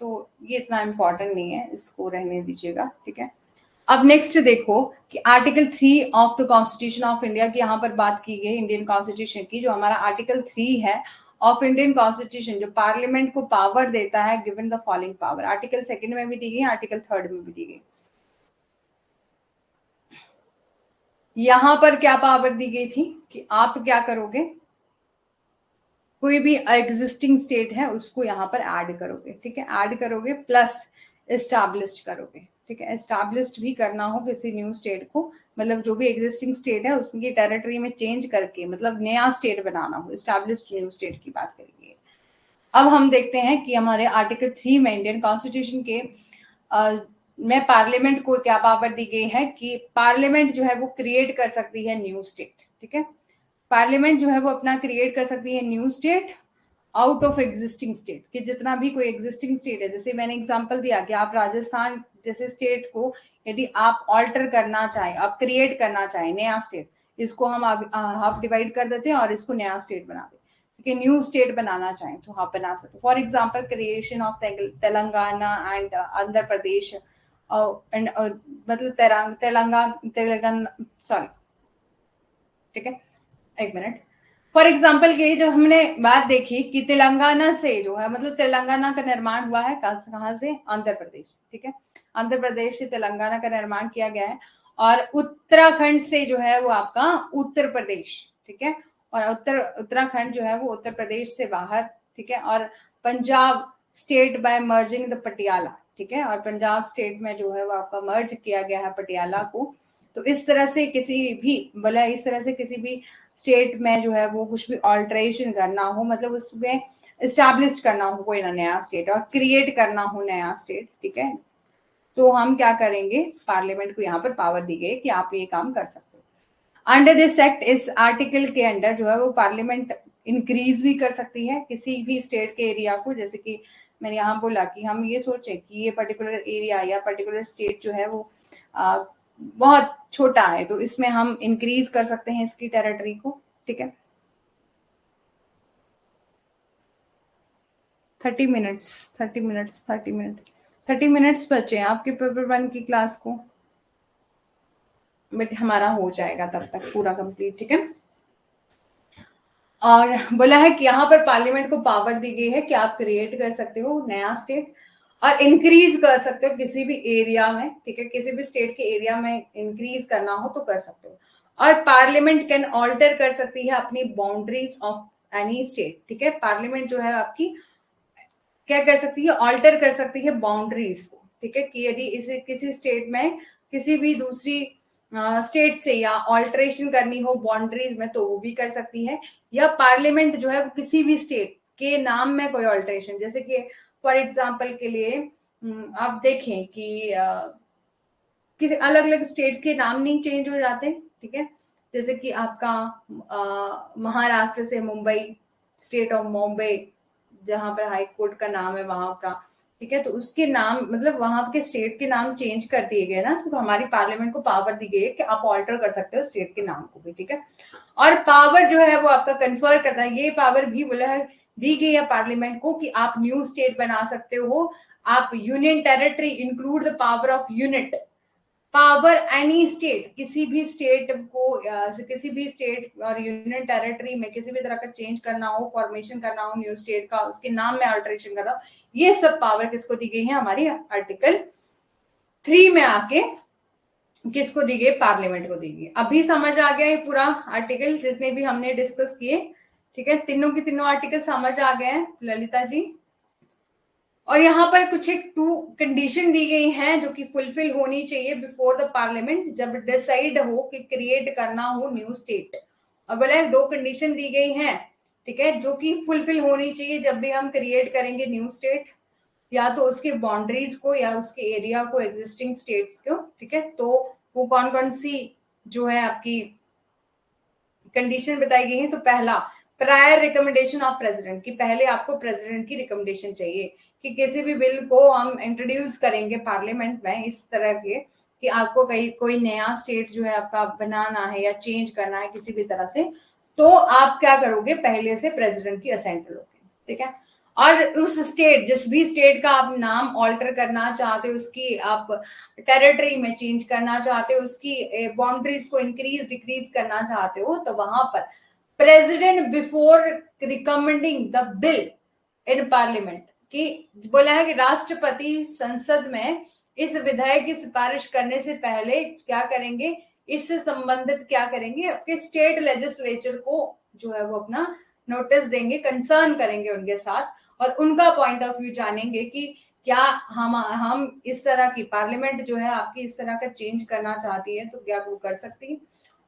तो ये इतना इंपॉर्टेंट नहीं है, इसको रहने दीजिएगा, ठीक है। अब नेक्स्ट देखो कि article 3 of the constitution of India की यहाँ पर बात की गई, इंडियन कॉन्स्टिट्यूशन की, जो हमारा आर्टिकल 3 है ऑफ इंडियन कॉन्स्टिट्यूशन, जो पार्लियामेंट को पावर देता है, given the following power, article second में भी दी गई, आर्टिकल थर्ड में भी दी गई। यहां पर क्या पावर दी गई थी कि आप क्या करोगे, कोई भी एग्जिस्टिंग स्टेट है उसको यहाँ पर ऐड करोगे, ठीक है, ऐड करोगे प्लस एस्टैब्लिश्ड करोगे, ठीक है, एस्टैब्लिश्ड भी करना हो किसी न्यू स्टेट को, मतलब जो भी एग्जिस्टिंग स्टेट है उसकी टेरिटरी में चेंज करके, मतलब नया स्टेट बनाना हो, एस्टैब्लिश्ड न्यू स्टेट की बात करेंगे। अब हम देखते हैं कि हमारे आर्टिकल 3 में इंडियन कॉन्स्टिट्यूशन के में पार्लियामेंट को क्या पावर दी गई है कि पार्लियामेंट जो है वो क्रिएट कर सकती है न्यू स्टेट, ठीक है, पार्लियामेंट जो है वो अपना क्रिएट कर सकती है new state out of existing state, कि जितना भी कोई एग्जिस्टिंग स्टेट है, जैसे मैंने एग्जांपल दिया कि आप राजस्थान जैसे स्टेट को यदि आप ऑल्टर करना चाहें, आप क्रिएट करना चाहें नया स्टेट, इसको हम हाफ डिवाइड कर देते हैं और इसको नया स्टेट बना देते, ठीक है, न्यू स्टेट बनाना चाहें तो आप बना सकते, for example creation of Telangana and Andhra Pradesh and मतलब तेलंगाना सॉरी, ठीक है, एक मिनट, फॉर एग्जाम्पल के जब हमने बात देखी कि तेलंगाना से जो है, मतलब तेलंगाना का निर्माण हुआ है कहाँ से, आंध्र प्रदेश, ठीक है, आंध्र प्रदेश से तेलंगाना का निर्माण किया गया है। और उत्तराखंड से जो है वो आपका उत्तर प्रदेश, ठीक है, और उत्तराखंड जो है वो उत्तर प्रदेश से बाहर, ठीक है, और Punjab state by merging the Patiala, ठीक है, और पंजाब स्टेट में जो है वो आपका मर्ज किया गया है पटियाला को। तो इस तरह से किसी भी, बोला इस तरह से किसी भी स्टेट में जो है वो कुछ भी ऑल्ट्रेशन करना हो, मतलब उसमें इस्टेब्लिश करना हो कोई नया स्टेट और क्रिएट करना हो नया स्टेट, ठीक है, तो हम क्या करेंगे, पार्लियामेंट को यहाँ पर पावर दी गई कि आप ये काम कर सकते हो। अंडर दिस एक्ट, इस आर्टिकल के अंडर जो है वो पार्लियामेंट इंक्रीज भी कर सकती है किसी भी स्टेट के एरिया को। जैसे कि मैंने यहाँ बोला कि हम ये सोचें कि ये पर्टिकुलर एरिया या पर्टिकुलर स्टेट जो है वो बहुत छोटा है, तो इसमें हम इंक्रीज कर सकते हैं इसकी टेरिटरी को, ठीक है। 30 मिनट्स, 30 मिनट्स, 30 मिनट्स बचे हैं आपके पेपर 1 की क्लास को, बट हमारा हो जाएगा तब तक पूरा कंप्लीट, ठीक है। और बोला है कि यहाँ पर पार्लियामेंट को पावर दी गई है कि आप क्रिएट कर सकते हो नया स्टेट और इंक्रीज कर सकते हो किसी भी एरिया में, ठीक है, किसी भी स्टेट के एरिया में इंक्रीज करना हो तो कर सकते हो। और पार्लियामेंट कैन ऑल्टर कर सकती है अपनी बाउंड्रीज ऑफ एनी स्टेट, ठीक है, पार्लियामेंट जो है आपकी क्या कर सकती है, ऑल्टर कर सकती है बाउंड्रीज को, ठीक है, कि यदि इसे किसी स्टेट में किसी भी दूसरी स्टेट से या ऑल्टरेशन करनी हो बाउंड्रीज में तो वो भी कर सकती है। या पार्लियामेंट जो है वो किसी भी स्टेट के नाम में कोई ऑल्टरेशन, जैसे कि फॉर एग्जांपल के लिए आप देखें कि किसी अलग अलग स्टेट के नाम नहीं चेंज हो जाते, ठीक है, जैसे कि आपका महाराष्ट्र से मुंबई, स्टेट ऑफ मुंबई, जहां पर हाई कोर्ट का नाम है वहां का, ठीक है, तो उसके नाम मतलब वहां के स्टेट के नाम चेंज कर दिए गए ना, तो हमारी पार्लियामेंट को पावर दी गई है कि आप ऑल्टर कर सकते हो स्टेट के नाम को भी, ठीक है। और पावर जो है वो आपका कन्फर करता है, ये पावर भी बोला है दी गई है पार्लियामेंट को कि आप न्यू स्टेट बना सकते हो। आप union territory include the power of unit, power any state, किसी भी स्टेट को किसी भी स्टेट और यूनियन टेरिटरी में किसी भी तरह का चेंज करना हो, फॉर्मेशन करना हो न्यू स्टेट का, उसके नाम में अल्टरेशन करना हो, ये सब पावर किसको दी गई है, हमारी आर्टिकल 3 में आके किसको दी गई, पार्लियामेंट को दी गई। अभी समझ आ गया ये पूरा आर्टिकल जितने भी हमने डिस्कस किए, ठीक है, तीनों की तीनों आर्टिकल समझ आ गए हैं ललिता जी। और यहाँ पर कुछ एक 2 कंडीशन दी गई हैं जो कि फुलफिल होनी चाहिए बिफोर द पार्लियामेंट, जब डिसाइड हो कि क्रिएट करना हो न्यू स्टेट। और बोला 2 कंडीशन दी गई हैं, ठीक है, जो कि फुलफिल होनी चाहिए जब भी हम क्रिएट करेंगे न्यू स्टेट, या तो उसके बाउंड्रीज को या उसके एरिया को, एग्जिस्टिंग स्टेट्स को, ठीक है। तो वो कौन कौन सी जो है आपकी कंडीशन बताई गई है। तो पहला, प्रायर रिकमेंडेशन ऑफ प्रेसिडेंट, कि पहले आपको प्रेसिडेंट की रिकमेंडेशन चाहिए कि किसी भी बिल को हम इंट्रोड्यूस करेंगे पार्लियामेंट में इस तरह के कि आपको कहीं कोई नया स्टेट जो है आपका बनाना है या चेंज करना है किसी भी तरह से, तो आप क्या करोगे, पहले से प्रेसिडेंट की असेंट लोगे, ठीक है। और उस स्टेट, जिस भी स्टेट का आप नाम ऑल्टर करना चाहते हो, उसकी आप टेरिटरी में चेंज करना चाहते हो, उसकी बाउंड्रीज को इंक्रीज डिक्रीज करना चाहते हो, तो वहां पर president before recommending the bill in parliament, कि बोला है कि राष्ट्रपति संसद में इस विधेयक की सिफारिश करने से पहले क्या करेंगे, इससे संबंधित क्या करेंगे, आपके स्टेट लेजिस्लेचर को जो है वो अपना नोटिस देंगे, कंसर्न करेंगे उनके साथ और उनका पॉइंट ऑफ व्यू जानेंगे कि क्या हम इस तरह की पार्लियामेंट जो है आपकी इस तरह का चेंज करना चाहती है तो क्या वो कर सकती है।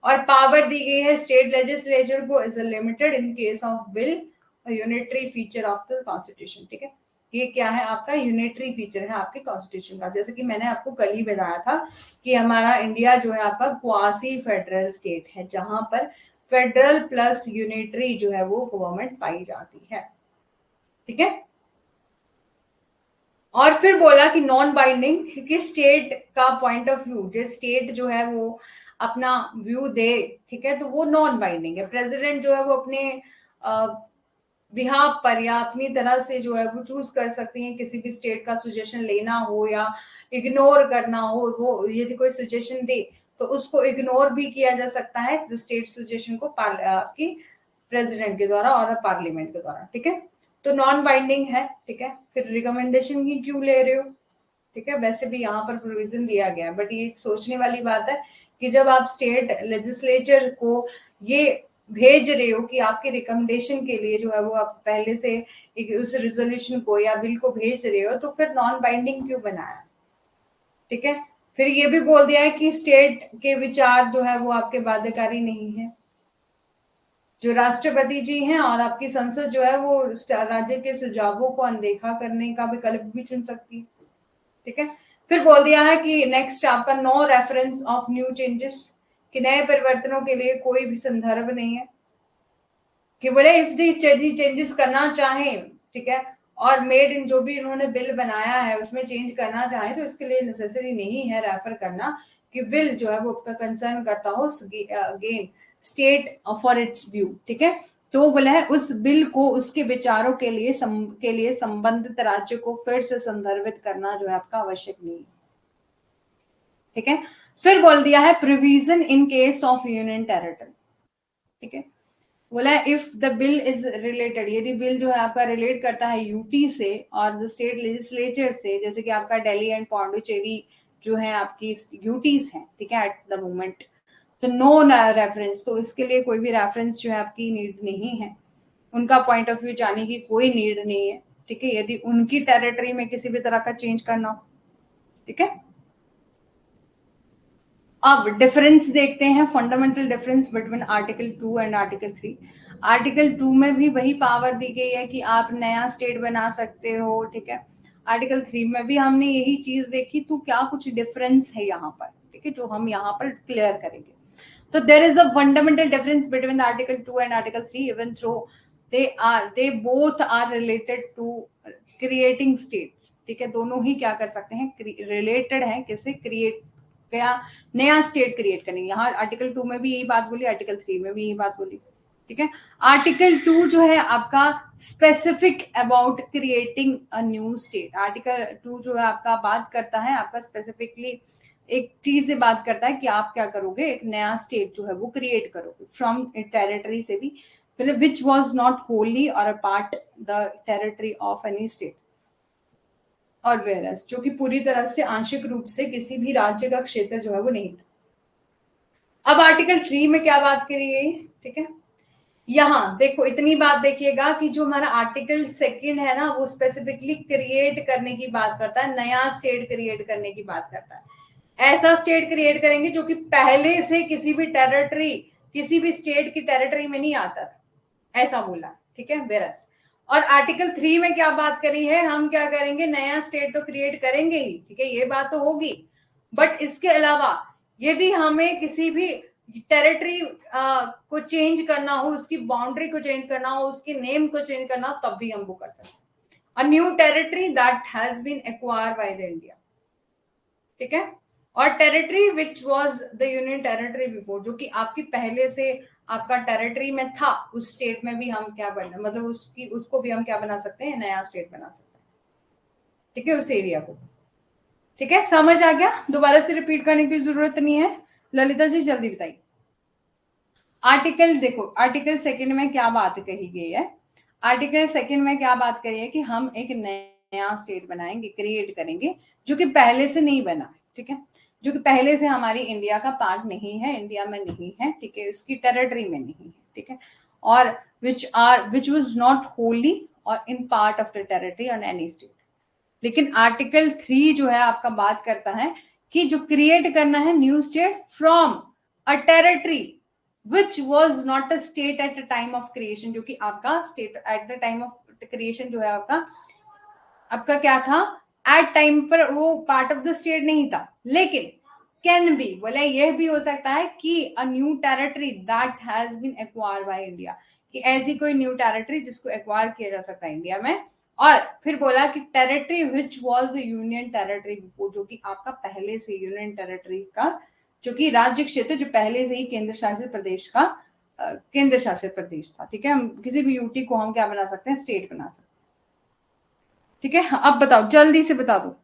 और पावर दी गई है स्टेट लेजिस्लेचर को is limited in case of bill unitary feature of the constitution, ठीक है। ये क्या है, आपका यूनिटरी फीचर है आपके कॉन्स्टिट्यूशन का। जैसे कि मैंने आपको कल ही बताया था कि हमारा इंडिया जो है आपका क्वासी फेडरल स्टेट है, जहां पर फेडरल प्लस यूनिटरी जो है वो गवर्नमेंट पाई जाती है, ठीक है। और फिर बोला कि नॉन बाइंडिंग, कि स्टेट का पॉइंट ऑफ व्यू, जो स्टेट जो है वो अपना व्यू दे, ठीक है, तो वो नॉन बाइंडिंग है। प्रेसिडेंट जो है वो अपने बिहाफ पर या अपनी तरह से जो है वो चूज कर सकती हैं किसी भी स्टेट का सजेशन लेना हो या इग्नोर करना हो। वो यदि कोई सजेशन दे तो उसको इग्नोर भी किया जा सकता है, स्टेट सजेशन को आपकी प्रेसिडेंट के द्वारा और पार्लियामेंट के द्वारा, ठीक है। तो नॉन बाइंडिंग है, ठीक है, फिर रिकमेंडेशन ही क्यों ले रहे हो, ठीक है। वैसे भी यहाँ पर प्रोविजन दिया गया है, बट ये सोचने वाली बात है कि जब आप स्टेट लेजिस्लेचर को ये भेज रहे हो कि आपके रिकमेंडेशन के लिए जो है वो आप पहले से एक उस रेजोल्यूशन को या बिल को भेज रहे हो, तो फिर नॉन बाइंडिंग क्यों बनाया, ठीक है। फिर ये भी बोल दिया है कि स्टेट के विचार जो है वो आपके बाध्यकारी नहीं है। जो राष्ट्रपति जी हैं और आपकी संसद जो है वो राज्य के सुझावों को अनदेखा करने का विकल्प भी चुन सकती है, ठीक है। फिर बोल दिया है कि नेक्स्ट आपका no reference of new changes, कि नए परिवर्तनों के लिए कोई भी संदर्भ नहीं है, कि बोले इफ दी चेंजेस करना चाहें, ठीक है, और मेड इन जो भी इन्होंने बिल बनाया है उसमें चेंज करना चाहे तो इसके लिए नेसेसरी नहीं है रेफर करना कि बिल जो है वो आपका कंसर्न करता हो again state for its view, ठीक है। तो बोला है उस बिल को उसके विचारों के लिए संबंधित राज्य को फिर से संदर्भित करना जो है आपका आवश्यक नहीं है, ठीक है। फिर बोल दिया है provision in case of union territory, ठीक है। बोला if the bill is related, यदि बिल जो है आपका रिलेट करता है यूटी से और द स्टेट लेजिस्लेचर से, जैसे कि आपका दिल्ली एंड पौंडुचेरी जो है आपकी यूटीज हैं, ठीक है, एट द मोमेंट, तो नो रेफरेंस, तो इसके लिए कोई भी रेफरेंस जो है आपकी नीड नहीं है, उनका पॉइंट ऑफ व्यू जाने की कोई नीड नहीं है, ठीक है, यदि उनकी टेरिटरी में किसी भी तरह का चेंज करना हो, ठीक है। अब डिफरेंस देखते हैं, fundamental difference between article 2 and article 3। Article 2 में भी वही पावर दी गई है कि आप नया स्टेट बना सकते हो, ठीक है। आर्टिकल 3 में भी हमने यही चीज देखी, तो क्या कुछ डिफरेंस है यहाँ पर, ठीक है, जो हम यहाँ पर क्लियर करेंगे। तो there is a fundamental difference between article 2 and article 3, even through they both are related to creating states, ठीक है, दोनों ही क्या कर सकते हैं, रिलेटेड है किसे, क्रिएट क्या, नया स्टेट क्रिएट करने। यहाँ आर्टिकल 2 में भी यही बात बोली, आर्टिकल 3 में भी यही बात बोली, ठीक है। आर्टिकल 2 जो है आपका specific about creating a new state, article 2 जो है आपका बात करता है आपका स्पेसिफिकली एक चीज से बात करता है कि आप क्या करोगे, एक नया स्टेट जो है वो क्रिएट करोगे फ्रॉम टेरिटरी से भी, मतलब विच वॉज नॉट होली और a part the territory of any state, और वेरस जो कि पूरी तरह से आंशिक रूप से किसी भी राज्य का क्षेत्र जो है वो नहीं था। अब आर्टिकल 3 में क्या बात करी गई, ठीक है, यहाँ देखो इतनी बात देखिएगा कि जो हमारा आर्टिकल 2 है ना वो स्पेसिफिकली क्रिएट करने की बात करता है, नया स्टेट क्रिएट करने की बात करता है। ऐसा स्टेट क्रिएट करेंगे जो कि पहले से किसी भी टेरिटरी, किसी भी स्टेट की टेरिटरी में नहीं आता था, ऐसा बोला, ठीक है, वेरस। और आर्टिकल 3 में क्या बात करी है, हम क्या करेंगे, नया स्टेट तो क्रिएट करेंगे ही, ठीक है, ये बात तो होगी, बट इसके अलावा यदि हमें किसी भी टेरिटरी को चेंज करना हो, उसकी बाउंड्री को चेंज करना हो, उसके नेम को चेंज करना हो, तब भी हम वो कर सकते हैं। A new territory that has been acquired by the India, ठीक है। और territory which was the union territory before, जो कि आपकी पहले से आपका टेरिटरी में था, उस स्टेट में भी हम क्या बना, मतलब उसकी उसको भी हम क्या बना सकते हैं, नया स्टेट बना सकते हैं, ठीक है, उस एरिया को, ठीक है। समझ आ गया, दोबारा से रिपीट करने की जरूरत नहीं है। ललिता जी जल्दी बताइए। आर्टिकल देखो, आर्टिकल 2 में क्या बात कही गई है, आर्टिकल 2 में क्या बात कही है कि हम एक नया स्टेट बनाएंगे, क्रिएट करेंगे, जो कि पहले से नहीं बना, ठीक है, जो कि पहले से हमारी इंडिया का पार्ट नहीं है, इंडिया में नहीं है, ठीक है, उसकी टेरिटरी में नहीं है, ठीक है, और विच वाज नॉट होली और in part of the territory on any state. लेकिन आर्टिकल 3 जो है आपका बात करता है कि जो क्रिएट करना है new state from a territory which was not a state at the time of creation, जो कि आपका state at the time of creation जो है आपका आपका क्या था, एट टाइम पर वो पार्ट ऑफ द स्टेट नहीं था, लेकिन कैन बी, बोले यह भी हो सकता है कि a new territory that has been acquire by India, कि ऐसी कोई न्यू टेरिटरी जिसको एक्वायर किया जा सकता है इंडिया में। और फिर बोला कि territory which was union territory before, जो कि आपका पहले से यूनियन टेरिटरी का, जो कि राज्य क्षेत्र जो पहले से ही केंद्र शासित प्रदेश का केंद्र शासित प्रदेश था, ठीक है, हम किसी भी यूटी को हम क्या बना सकते हैं, स्टेट बना सकते हैं, ठीक है। अब बताओ, जल्दी से बता दो,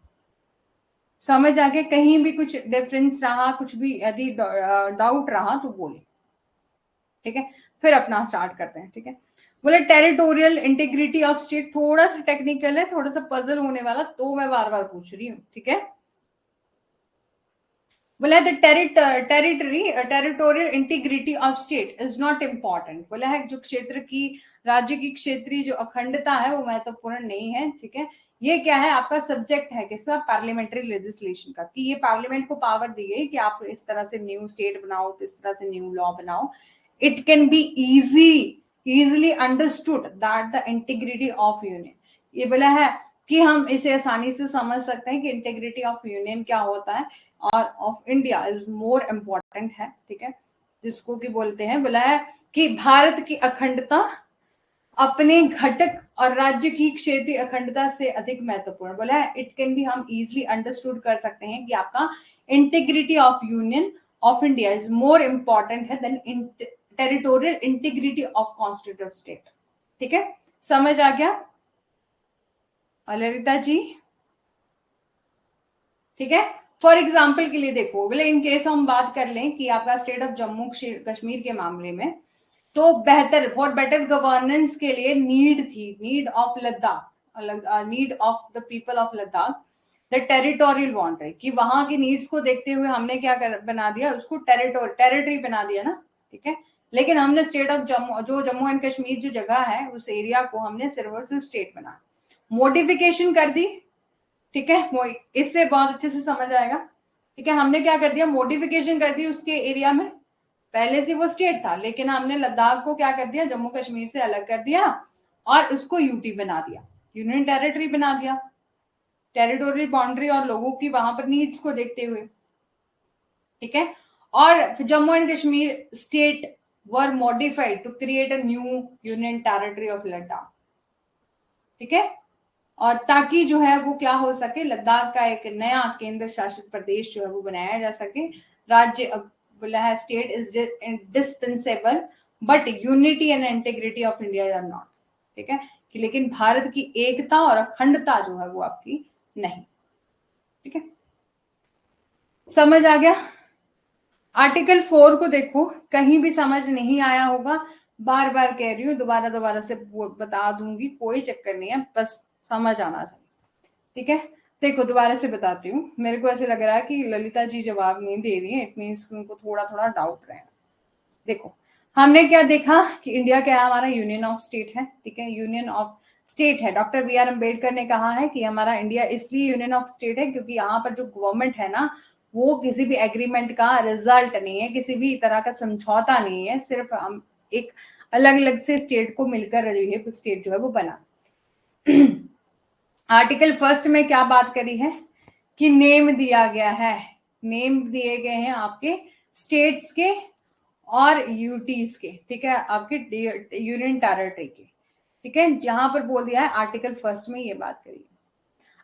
समझ आ गया, कहीं भी कुछ डिफरेंस रहा, कुछ भी यदि डाउट रहा तो बोले, ठीक है। फिर अपना स्टार्ट करते हैं, ठीक है। बोले टेरिटोरियल इंटीग्रिटी ऑफ स्टेट, थोड़ा सा टेक्निकल है, थोड़ा सा पजल होने वाला, तो मैं बार बार पूछ रही हूँ, ठीक है। बोला है the territorial integrity of state is not important. बोला है जो क्षेत्र की, राज्य की क्षेत्रीय जो अखंडता है वो महत्वपूर्ण नहीं है, ठीक है। ये क्या है, आपका सब्जेक्ट है किसका, पार्लियामेंट्री लेजिस्लेशन का, कि ये पार्लियामेंट को पावर दी गई कि आप इस तरह से न्यू स्टेट बनाओ, इस तरह से न्यू लॉ बनाओ। It can B easily understood that the integrity of union, ये बोला है कि हम इसे आसानी से समझ सकते हैं कि इंटीग्रिटी ऑफ यूनियन क्या होता है और of India is more important है, ठीक है। जिसको कि बोलते हैं, बोला है कि भारत की अखंडता अपने घटक और राज्य की क्षेत्रीय अखंडता से अधिक महत्वपूर्ण। बोला है इट कैन बी, हम इजिली अंडरस्टूड कर सकते हैं कि आपका integrity of union of India is more important है than territorial integrity of constitute state, ठीक है। समझ आ गया ललिता जी, ठीक है। फॉर एग्जाम्पल के लिए देखो, बोले इन केस हम बात कर लें कि आपका स्टेट ऑफ जम्मू कश्मीर के मामले में, तो बेहतर फॉर बेटर गवर्नेंस के लिए need of Ladakh, need of the people of Ladakh, the territorial boundary, कि वहां की नीड्स को देखते हुए हमने क्या बना दिया, उसको टेरिटरी बना दिया ना, ठीक है। लेकिन हमने स्टेट ऑफ जम्मू, जो जम्मू एंड कश्मीर जो जगह है उस एरिया को हमने सिर्फ और सिर्फ स्टेट बना, मॉडिफिकेशन कर दी, ठीक है। वो इससे बहुत अच्छे से समझ आएगा, ठीक है। हमने क्या कर दिया, मॉडिफिकेशन कर दी उसके एरिया में, पहले से वो स्टेट था लेकिन हमने लद्दाख को क्या कर दिया, जम्मू कश्मीर से अलग कर दिया और उसको यूटी बना दिया, यूनियन टेरिटरी बना दिया, टेरिटोरियल बाउंड्री और लोगों की वहां पर नीड्स को देखते हुए, ठीक है। और Jammu and Kashmir state were modified to create a new union territory of Ladakh, ठीक है। और ताकि जो है वो क्या हो सके, लद्दाख का एक नया केंद्र शासित प्रदेश जो है वो बनाया जा सके। राज्य बोला है state is dispensable but unity and integrity of India are not, ठीक है। कि लेकिन भारत की एकता और अखंडता जो है वो आपकी नहीं, ठीक है। समझ आ गया। आर्टिकल 4 को देखो, कहीं भी समझ नहीं आया होगा, बार बार कह रही हूँ, दोबारा दोबारा से बता दूंगी, कोई चक्कर नहीं है, बस समझ आना चाहिए, ठीक है। देखो दोबारा से बताती हूँ, मेरे को ऐसे लग रहा है कि ललिता जी जवाब नहीं दे रही है, इट मीन्स उनको थोड़ा थोड़ा डाउट रहेगा। देखो हमने क्या देखा कि इंडिया क्या है, हमारा यूनियन ऑफ स्टेट है, ठीक है, यूनियन ऑफ स्टेट है। डॉक्टर बी आर अम्बेडकर ने कहा है कि हमारा इंडिया इसलिए यूनियन ऑफ स्टेट है क्योंकि यहाँ पर जो गवर्नमेंट है ना, वो किसी भी एग्रीमेंट का रिजल्ट नहीं है, किसी भी तरह का समझौता नहीं है, सिर्फ हम एक अलग अलग से स्टेट को मिलकर जो है स्टेट जो है वो बना। आर्टिकल 1 में क्या बात करी है कि नेम दिया गया है, नेम दिए गए हैं आपके स्टेट्स के और यूटीज के, ठीक है, आपके यूनियन टेरिटरी के, ठीक है। यहां पर बोल दिया है आर्टिकल 1 में ये बात करी है।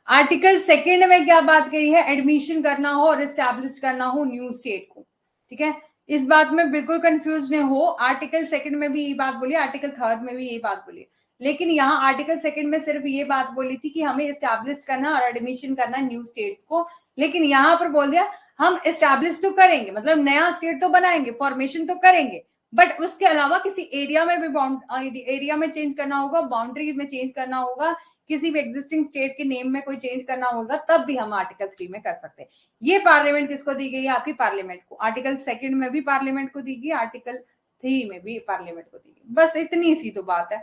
आर्टिकल 2 में क्या बात करी है, एडमिशन करना हो और एस्टैब्लिश करना हो न्यू स्टेट को, ठीक है। इस बात में बिल्कुल कंफ्यूज नहीं हो, आर्टिकल 2 में भी ये बात बोली, आर्टिकल 3 में भी ये बात बोली, लेकिन यहाँ आर्टिकल 2 में सिर्फ ये बात बोली थी कि हमें एस्टैब्लिश करना और एडमिशन करना न्यू स्टेट्स को, लेकिन यहाँ पर बोल दिया हम एस्टैब्लिश तो करेंगे, मतलब नया स्टेट तो बनाएंगे, फॉर्मेशन तो करेंगे, बट उसके अलावा किसी एरिया में भी एरिया में चेंज करना होगा, बाउंड्री में चेंज करना होगा, किसी भी एग्जिस्टिंग स्टेट के नेम में कोई चेंज करना होगा, तब भी हम आर्टिकल 3 में कर सकते हैं। ये पार्लियामेंट किसको दी गई है, आपकी पार्लियामेंट को। आर्टिकल 2 में भी पार्लियामेंट को दी गई, आर्टिकल 3 में भी पार्लियामेंट को दी गई, बस इतनी सी तो बात है,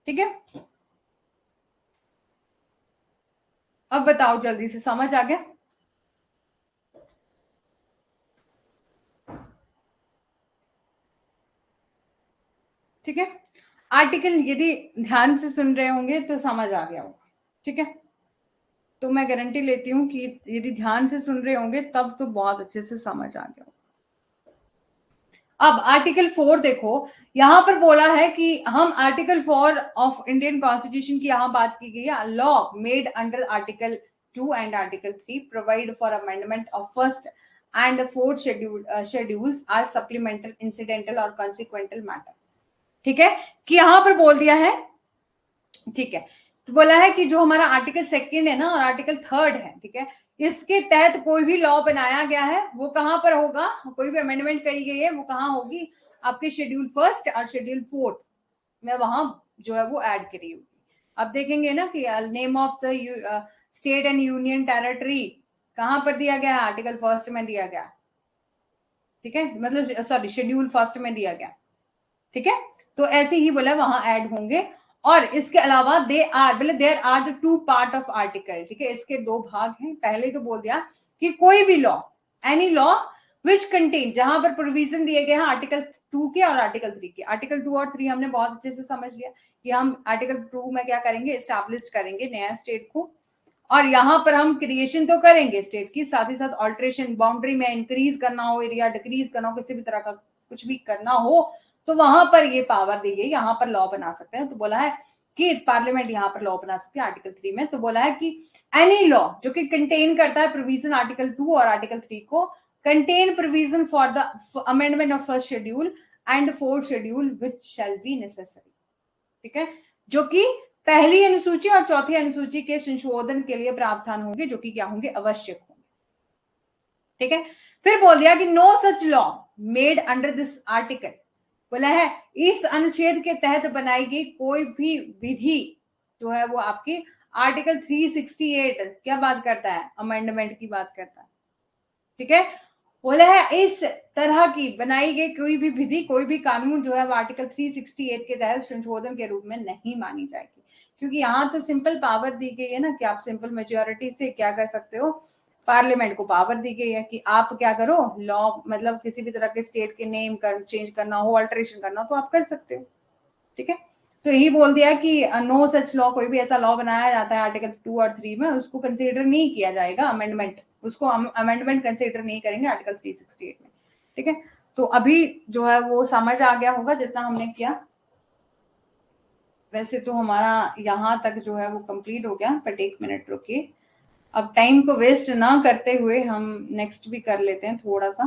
ठीक है। अब बताओ जल्दी से, समझ आ गया। ठीक है, आर्टिकल यदि ध्यान से सुन रहे होंगे तो समझ आ गया होगा, ठीक है। तो मैं गारंटी लेती हूं कि यदि ध्यान से सुन रहे होंगे तब तो बहुत अच्छे से समझ आ गया होगा। अब आर्टिकल 4 देखो, यहां पर बोला है कि हम आर्टिकल 4 ऑफ इंडियन कॉन्स्टिट्यूशन की यहां बात की गई है, law made under article 2 and article 3 provide for amendment of first and fourth schedules are supplemental incidental और कॉन्सिक्वेंटल मैटर, ठीक है। कि यहां पर बोल दिया है, ठीक है, तो बोला है कि जो हमारा आर्टिकल 2 है ना और आर्टिकल 3 है, ठीक है, इसके तहत कोई भी लॉ बनाया गया है वो कहां पर होगा, कोई भी अमेंडमेंट करी गई है वो कहां होगी, आपके शेड्यूल फर्स्ट और शेड्यूल फोर्थ में वहां जो है वो ऐड करी होगी। अब देखेंगे ना कि name of the state and union territory कहां पर दिया गया है, आर्टिकल फर्स्ट में दिया गया, ठीक है, मतलब सॉरी शेड्यूल फर्स्ट में दिया गया, ठीक है। तो ऐसे ही बोला वहां ऐड होंगे। और इसके अलावा दे आर बोले there are the two part of article, ठीक है, इसके दो भाग हैं। पहले तो बोल दिया कि कोई भी law, any law which contain, जहां पर प्रोविजन दिए गए हैं आर्टिकल 2 के और आर्टिकल 3 के। आर्टिकल 2 और 3 हमने बहुत अच्छे से समझ लिया कि हम आर्टिकल 2 में क्या करेंगे, एस्टैब्लिश करेंगे नया स्टेट को, और यहां पर हम क्रिएशन तो करेंगे स्टेट की, साथ ही साथ ऑल्ट्रेशन, बाउंड्री में इंक्रीज करना हो एरिया, डिक्रीज करना हो, किसी भी तरह का कुछ भी करना हो तो वहां पर ये पावर दी गई, यहां पर लॉ बना सकते हैं। तो बोला है कि पार्लियामेंट यहां पर लॉ बना सकती है आर्टिकल 3 में। तो बोला है कि एनी लॉ जो कि कंटेन करता है प्रोविजन आर्टिकल 2 और आर्टिकल 3 को, contain provision for the amendment of first schedule and fourth schedule which shall be necessary, ठीक है, जो कि पहली अनुसूची और चौथी अनुसूची के संशोधन के लिए प्रावधान होंगे, जो कि क्या होंगे, आवश्यक होंगे, ठीक है। फिर बोल दिया कि no such law made under this article, बोला है इस अनुच्छेद के तहत बनाई गई कोई भी विधि जो है वो आपकी आर्टिकल 368 क्या बात करता है, अमेंडमेंट की बात करता है, ठीक है। बोला है इस तरह की बनाई गई कोई भी विधि, कोई भी कानून जो है वो आर्टिकल 368 के तहत संशोधन के रूप में नहीं मानी जाएगी, क्योंकि यहां तो सिंपल पावर दी गई है ना कि आप सिंपल मेजोरिटी से क्या कर सकते हो, पार्लियामेंट को पावर दी गई है कि आप क्या करो, लॉ मतलब किसी भी तरह के स्टेट के नेम कर चेंज करना हो, अल्टरेशन करना हो तो आप कर सकते हो, ठीक है। तो यही बोल दिया कि नो सच लॉ, कोई भी ऐसा लॉ बनाया जाता है आर्टिकल 2 और 3 में उसको कंसीडर नहीं किया जाएगा अमेंडमेंट, उसको अमेंडमेंट कंसीडर नहीं करेंगे आर्टिकल 368 में, ठीक है। तो अभी जो है वो समझ आ गया होगा जितना हमने किया। वैसे तो हमारा यहाँ तक जो है वो कंप्लीट हो गया, बट एक मिनट रुकिए, अब टाइम को वेस्ट ना करते हुए हम नेक्स्ट भी कर लेते हैं थोड़ा सा।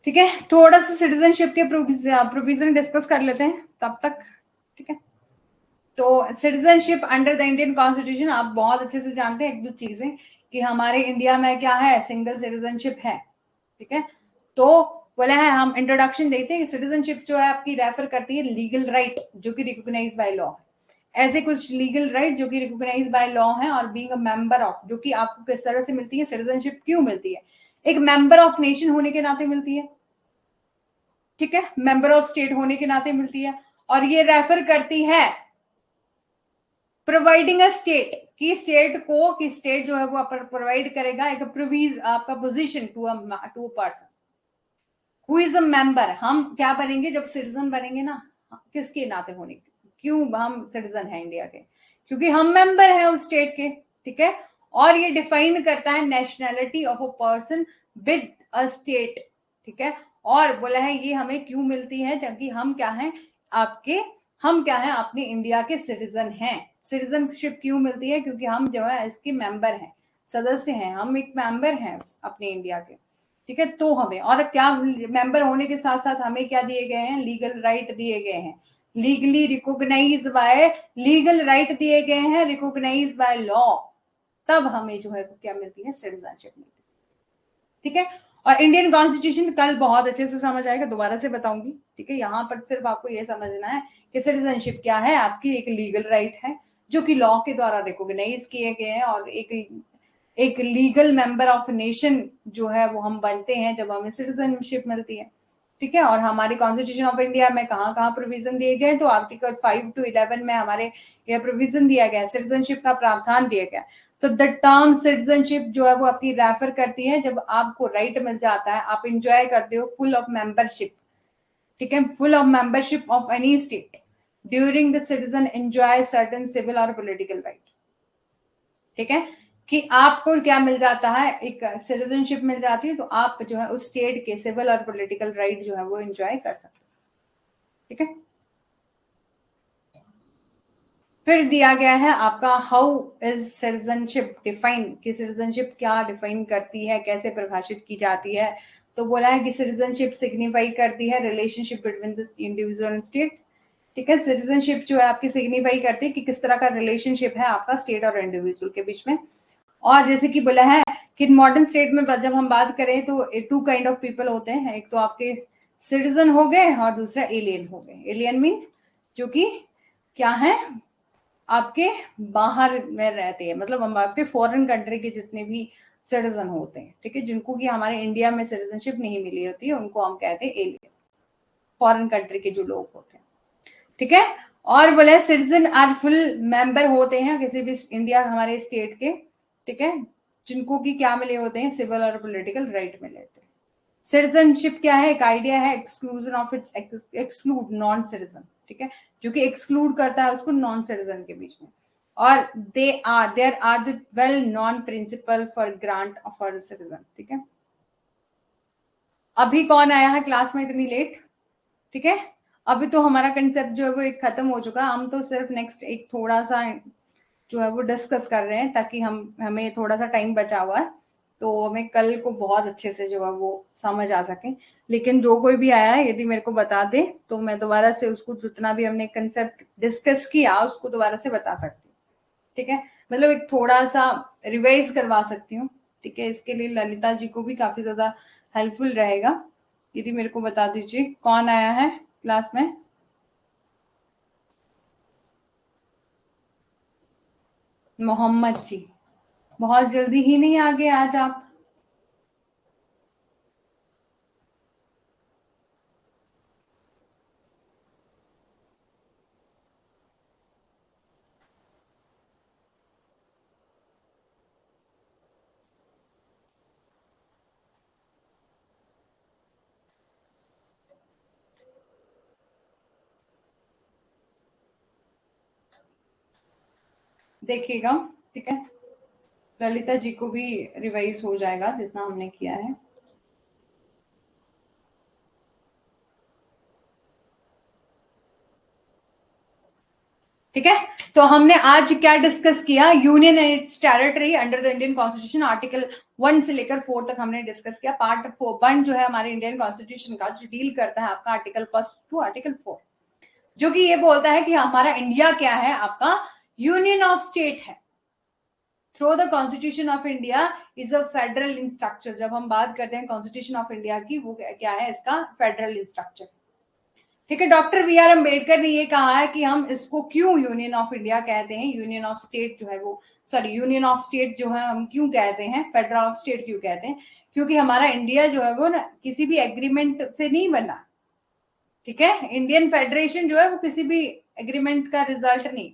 ठीक है, थोड़ा सा सिटीजनशिप के प्रोविजन डिस्कस कर लेते हैं तब तक, ठीक है। तो citizenship under the Indian constitution आप बहुत अच्छे से जानते हैं एक दो चीजें कि हमारे इंडिया में क्या है, सिंगल सिटीजनशिप है, ठीक है। तो बोला है हम इंट्रोडक्शन देते हैं, सिटीजनशिप जो है आपकी रेफर करती है लीगल राइट जो कि रिकॉग्नाइज बाय लॉ, ऐसे कुछ लीगल राइट जो कि रिकॉग्नाइज बाय लॉ है, और बीइंग अ मेंबर ऑफ, जो कि आपको किस तरह से मिलती है, सिटीजनशिप क्यों मिलती है, एक मेंबर ऑफ नेशन होने के नाते मिलती है, ठीक है, मेंबर ऑफ स्टेट होने के नाते मिलती है। और ये रेफर करती है प्रोवाइडिंग अ स्टेट की, स्टेट को कि स्टेट जो है वो प्रोवाइड करेगा एक प्रोविज आपका position to person who is a member. हम क्या बनेंगे जब सिटीजन बनेंगे ना, किसके नाते होने, क्यों हम सिटीजन हैं इंडिया के, क्योंकि हम मेंबर हैं उस स्टेट के, ठीक है। और ये डिफाइन करता है nationality of a person with a state, ठीक है। और बोला है ये हमें क्यों मिलती है, जबकि हम क्या हैं आपके, हम क्या है अपने इंडिया के सिटीजन हैं। सिटीजनशिप क्यों मिलती है, क्योंकि हम जो है इसके मेंबर हैं, सदस्य हैं, हम एक मेंबर हैं अपने इंडिया के, ठीक है। तो हमें और क्या मेंबर होने के साथ साथ हमें क्या दिए गए हैं, लीगल राइट दिए गए हैं, legally recognize by, legal right दिए गए हैं रिकॉग्नाइज बाय लॉ, तब हमें जो है क्या मिलती है, सिटीजनशिप मिलती है, ठीक है। और इंडियन कॉन्स्टिट्यूशन कल बहुत अच्छे से समझ आएगा, दोबारा से बताऊंगी, ठीक है। यहाँ पर सिर्फ आपको ये समझना है कि सिटीजनशिप क्या है, आपकी एक लीगल राइट है जो कि लॉ के द्वारा रिकॉग्नाइज किए गए हैं, और एक लीगल मेंबर ऑफ नेशन जो है वो हम बनते हैं जब हमें सिटीजनशिप मिलती है, ठीक है। और हमारे कॉन्स्टिट्यूशन ऑफ इंडिया में कहाँ कहाँ प्रोविजन दिए गए, तो आर्टिकल 5 to 11 में हमारे यह प्रोविजन दिया गया है, सिटीजनशिप का प्रावधान दिया गया। तो द टर्म सिटीजनशिप जो है वो आपकी रेफर करती है जब आपको राइट मिल जाता है, आप इंजॉय करते हो फुल ऑफ मेंबरशिप, ठीक है, full of membership of any state during the citizen enjoy certain civil और पॉलिटिकल राइट, ठीक है, कि आपको क्या मिल जाता है, एक सिटीजनशिप मिल जाती है, तो आप जो है उस स्टेट के सिविल और पॉलिटिकल राइट जो है वो एंजॉय कर सकते हैं, ठीक है। फिर दिया गया है आपका हाउ इज सिटीजनशिप डिफाइन, कि सिटीजनशिप क्या डिफाइन करती है, कैसे परिभाषित की जाती है। तो बोला है कि सिटीजनशिप सिग्निफाई करती है relationship between the individual and state, ठीक है। सिटीजनशिप जो है आपकी सिग्निफाई करती है कि किस तरह का रिलेशनशिप है आपका स्टेट और इंडिविजुअल के बीच में। और जैसे कि बोला है कि मॉडर्न स्टेट में जब हम बात करें तो टू काइंड ऑफ पीपल होते हैं, एक तो आपके सिटीजन हो गए और दूसरा एलियन हो गए। एलियन मीन जो कि क्या है, आपके बाहर में रहते हैं, मतलब हम आपके फॉरेन कंट्री के जितने भी सिटीजन होते हैं, ठीक है, जिनको कि हमारे इंडिया में सिटीजनशिप नहीं मिली होती है, उनको हम कहते हैं एलियन, फॉरेन कंट्री के जो लोग होते हैं, ठीक है। और बोले सिटीजन आर फुल मेंबर होते हैं किसी भी इंडिया हमारे स्टेट के, ठीक है, जिनको कि क्या मिले होते हैं, सिविल और पॉलिटिकल राइट मिले होते हैं। सिटीजनशिप क्या है, एक आइडिया है exclusion of its, exclude non citizen, ठीक है, जो कि एक्सक्लूड करता है उसको नॉन सिटीजन के बीच में। और there are the well non principle for grant for citizen, ठीक है। अभी कौन आया है क्लास में इतनी लेट, ठीक है। अभी तो हमारा कंसेप्ट जो है वो एक खत्म हो चुका, हम तो सिर्फ नेक्स्ट एक थोड़ा सा जो है वो डिस्कस कर रहे हैं, ताकि हमें थोड़ा सा टाइम बचा हुआ है, तो हमें कल को बहुत अच्छे से जो है वो समझ आ सके। लेकिन जो कोई भी आया है यदि मेरे को बता दे तो मैं दोबारा से उसको जितना भी हमने कंसेप्ट डिस्कस किया उसको दोबारा से बता सकती हूँ, ठीक है, मतलब एक थोड़ा सा रिवाइज करवा सकती हूँ, ठीक है। इसके लिए ललिता जी को भी काफी ज्यादा हेल्पफुल रहेगा। यदि मेरे को बता दीजिए कौन आया है क्लास में। मोहम्मद जी, बहुत जल्दी ही नहीं आ गए आज आप। देखिएगा, ठीक है, ललिता जी को भी रिवाइज हो जाएगा जितना हमने किया है। ठीक है, तो हमने आज क्या डिस्कस किया, union and it's territory under the Indian constitution, article 1 से लेकर 4 तक हमने डिस्कस किया। पार्ट 1 जो है हमारे इंडियन कॉन्स्टिट्यूशन का, जो डील करता है आपका आर्टिकल 1 टू आर्टिकल 4, जो कि ये बोलता है कि हमारा इंडिया क्या है, आपका यूनियन ऑफ स्टेट है। Through the constitution of India is a federal in structure. जब हम बात करते हैं कॉन्स्टिट्यूशन ऑफ इंडिया की, वो क्या है, इसका फेडरल इन स्ट्रक्चर, ठीक है। डॉक्टर वी आर अम्बेडकर ने ये कहा है कि हम इसको क्यों यूनियन ऑफ इंडिया कहते हैं, यूनियन ऑफ स्टेट जो है वो, सॉरी, यूनियन ऑफ स्टेट जो है हम क्यों कहते हैं, फेडरल ऑफ स्टेट क्यों कहते हैं, क्योंकि हमारा इंडिया जो है वो ना किसी भी एग्रीमेंट से नहीं बना, ठीक है। इंडियन फेडरेशन जो है वो किसी भी एग्रीमेंट का रिजल्ट नहीं,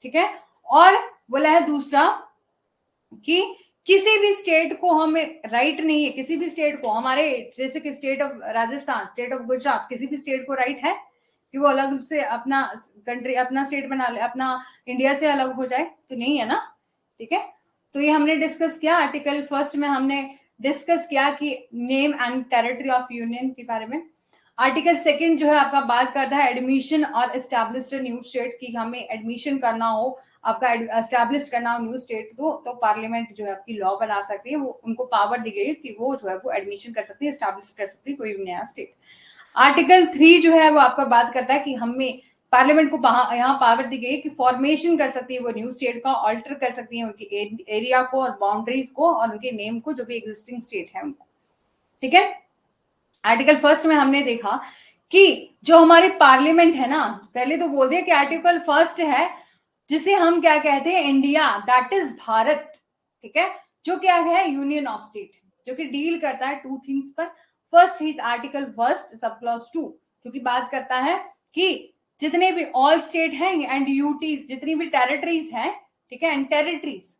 ठीक है। और बोला है दूसरा कि किसी भी स्टेट को हमें राइट नहीं है, किसी भी स्टेट को, हमारे जैसे कि state of Rajasthan, state of Gujarat, किसी भी स्टेट को राइट है कि वो अलग से अपना कंट्री, अपना स्टेट बना ले, अपना इंडिया से अलग हो जाए, तो नहीं है ना, ठीक है। तो ये हमने डिस्कस किया, आर्टिकल 1 में हमने डिस्कस किया कि name and territory of union के बारे में। आर्टिकल 2 जो है आपका बात करता है एडमिशन और एस्टैब्लिश्ड न्यू स्टेट की, हमें एडमिशन करना हो, आपका एस्टैब्लिश करना हो न्यू स्टेट को, तो पार्लियामेंट जो है आपकी लॉ बना सकती है, वो उनको पावर दी गई है कि वो जो है वो एडमिशन कर सकती है, एस्टैब्लिश कर सकती है कोई भी नया स्टेट। आर्टिकल 3 जो है वो आपका बात करता है कि हमें पार्लियामेंट को यहाँ पावर दी गई है कि फॉर्मेशन कर सकती है वो न्यू स्टेट का, ऑल्टर कर सकती है उनकी एरिया को और बाउंड्रीज को और उनके नेम को, जो भी एग्जिस्टिंग स्टेट है उनको, ठीक है। आर्टिकल 1 में हमने देखा कि जो हमारी पार्लियामेंट है ना, पहले तो बोल दिया कि आर्टिकल 1 है जिसे हम क्या कहते हैं, इंडिया, दैट इज भारत, ठीक है, जो क्या है, यूनियन ऑफ स्टेट, जो कि डील करता है टू थिंग्स पर। First is article 1 sub clause 2, जो कि बात करता है कि जितने भी ऑल स्टेट हैं एंड यूटीज, जितनी भी टेरिटरीज हैं, ठीक है, एंड टेरिटरीज,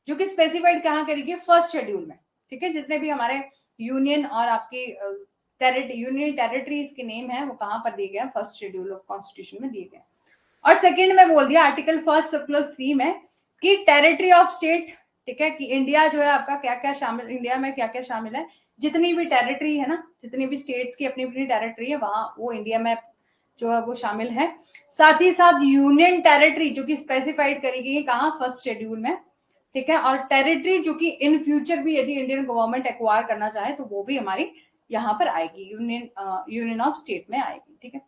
जो कि स्पेसिफाइड कहाँ करेगी, फर्स्ट शेड्यूल में, ठीक है। जितने भी हमारे यूनियन और आपकी यूनियन टेरिटरीज के नेम है वो कहां पर दिए गए, फर्स्ट शेड्यूल ऑफ कॉन्स्टिट्यूशन में दिए गए। और सेकंड में बोल दिया आर्टिकल 1 सब क्लॉज 3 में कि टेरिटरी ऑफ स्टेट, ठीक है, कि इंडिया जो है आपका क्या क्या शामिल, इंडिया में क्या क्या शामिल है, जितनी भी टेरिटरी है ना, जितनी भी स्टेट्स की अपनी अपनी टेरिटरी है, वहां वो इंडिया में जो है वो शामिल है। साथ ही साथ यूनियन टेरिटरी जो कि स्पेसिफाइड करी गई है कहाँ, फर्स्ट शेड्यूल में, ठीक है। और टेरिटरी जो कि इन फ्यूचर भी यदि इंडियन गवर्नमेंट एक्वायर करना चाहे तो वो भी हमारी यहाँ पर आएगी, यूनियन ऑफ स्टेट में आएगी, ठीक है।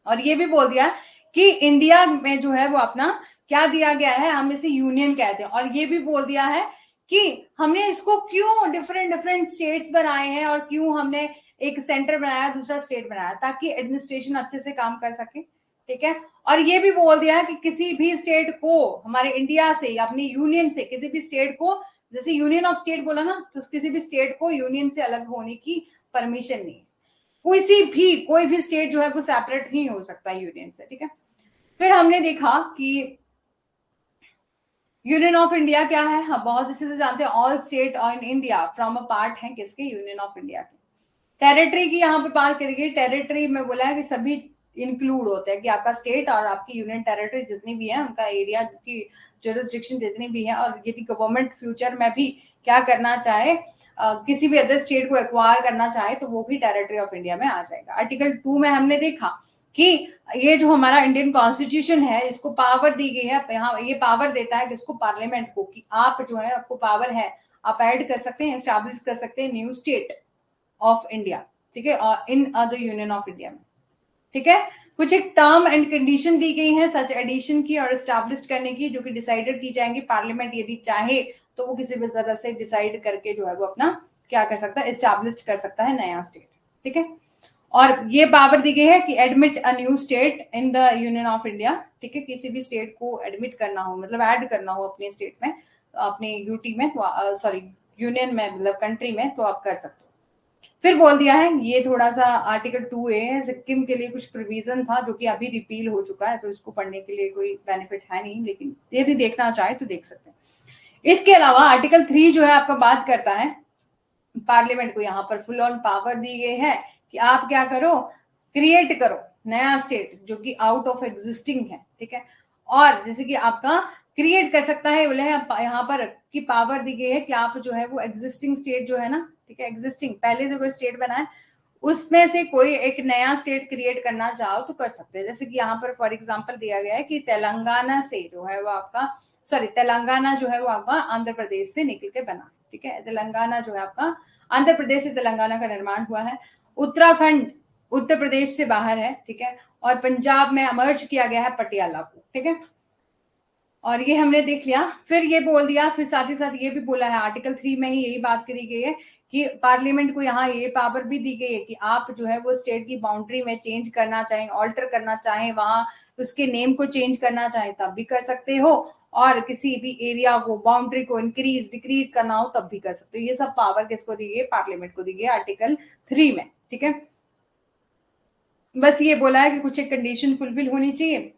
और ये भी बोल दिया कि इंडिया में जो है वो अपना क्या दिया गया है, हम इसे यूनियन कहते हैं। और ये भी बोल दिया है कि हमने इसको क्यों डिफरेंट डिफरेंट स्टेट्स बनाए हैं और क्यों हमने एक सेंटर बनाया दूसरा स्टेट बनाया, ताकि एडमिनिस्ट्रेशन अच्छे से काम कर सके, ठीक है। और ये भी बोल दिया है कि किसी भी स्टेट को हमारे इंडिया से या अपनी यूनियन से किसी भी स्टेट को, जैसे यूनियन ऑफ स्टेट बोला ना, तो किसी भी स्टेट को यूनियन से अलग होने की परमिशन नहीं है। कोई भी स्टेट जो है वो सेपरेट नहीं हो सकता यूनियन से, ठीक है। फिर हमने देखा कि यूनियन ऑफ इंडिया क्या है, हम बहुत अच्छे से जानते हैं, all state in India from a part है किसके, यूनियन ऑफ इंडिया के। टेरिटरी की यहाँ पे बात करेंगे, टेरिटरी में बोला है कि सभी इंक्लूड होते हैं, कि आपका स्टेट और आपकी यूनियन टेरिटरी जितनी भी है उनका एरिया की जुरिस्डिक्शन जितनी भी है, और यदि गवर्नमेंट फ्यूचर में भी क्या करना चाहे, किसी भी अदर स्टेट को एक्वायर करना चाहे तो वो भी टेरिटरी ऑफ इंडिया में आ जाएगा। आर्टिकल 2 में हमने देखा कि ये जो हमारा इंडियन कॉन्स्टिट्यूशन है इसको पावर दी गई है, यहाँ ये पावर देता है किसको, पार्लियामेंट को, कि आप जो है आपको पावर है, आप ऐड कर सकते हैं, एस्टैब्लिश कर सकते हैं न्यू स्टेट ऑफ इंडिया, ठीक है, और in other union of India में, ठीक है। कुछ एक टर्म एंड कंडीशन दी गई है सच एडिशन की और एस्टैब्लिश करने की, जो कि डिसाइडेड की जाएंगी, पार्लियामेंट यदि चाहे तो वो किसी भी तरह से डिसाइड करके जो है वो अपना क्या कर सकता है, एस्टैब्लिश कर सकता है नया स्टेट, ठीक है। और ये पावर दी गई है कि admit a new state in the union of India, ठीक है, किसी भी स्टेट को एडमिट करना हो, मतलब ऐड करना हो अपने स्टेट में, अपने यूटी में, सॉरी यूनियन में, मतलब कंट्री में, तो आप कर सकते हो। फिर बोल दिया है, ये थोड़ा सा आर्टिकल 2A है, सिक्किम के लिए कुछ प्रोविजन था जो कि अभी रिपील हो चुका है, तो इसको पढ़ने के लिए कोई बेनिफिट है नहीं, लेकिन यदि देखना चाहे तो देख सकते हैं। इसके अलावा आर्टिकल 3 जो है आपका बात करता है, पार्लियामेंट को यहाँ पर फुल ऑन पावर दी गई है कि आप क्या करो, क्रिएट करो नया स्टेट जो कि आउट ऑफ एग्जिस्टिंग है, ठीक है। और जैसे कि आपका क्रिएट कर सकता है, बोले यहाँ पर की पावर दी गई है कि आप जो है वो एग्जिस्टिंग स्टेट जो है ना, ठीक है, एग्जिस्टिंग पहले से कोई स्टेट बना है उसमें से कोई एक नया स्टेट क्रिएट करना चाहो तो कर सकते हैं। जैसे कि यहाँ पर फॉर एग्जांपल दिया गया है कि तेलंगाना से जो है वो आपका, सॉरी, तेलंगाना जो है वो आपका आंध्र प्रदेश से निकल के बना, ठीक है, तेलंगाना जो है आपका आंध्र प्रदेश से तेलंगाना का निर्माण हुआ है। उत्तराखंड उत्तर प्रदेश से बाहर है, ठीक है, और पंजाब में अमर्ज किया गया है पटियाला को, ठीक है। और ये हमने देख लिया। फिर ये बोल दिया, फिर साथ ही साथ ये भी बोला है, आर्टिकल 3 में ही यही बात करी गई है कि पार्लियामेंट को यहाँ ये पावर भी दी गई है कि आप जो है वो स्टेट की बाउंड्री में चेंज करना चाहें, ऑल्टर करना चाहें, वहां उसके नेम को चेंज करना चाहें तब भी कर सकते हो, और किसी भी एरिया को बाउंड्री को इंक्रीज डिक्रीज करना हो तब भी कर सकते हो। ये सब पावर किसको दी गई, पार्लियामेंट को दी गई आर्टिकल 3 में, ठीक है। बस ये बोला है कि कुछ एक कंडीशन फुलफिल होनी चाहिए,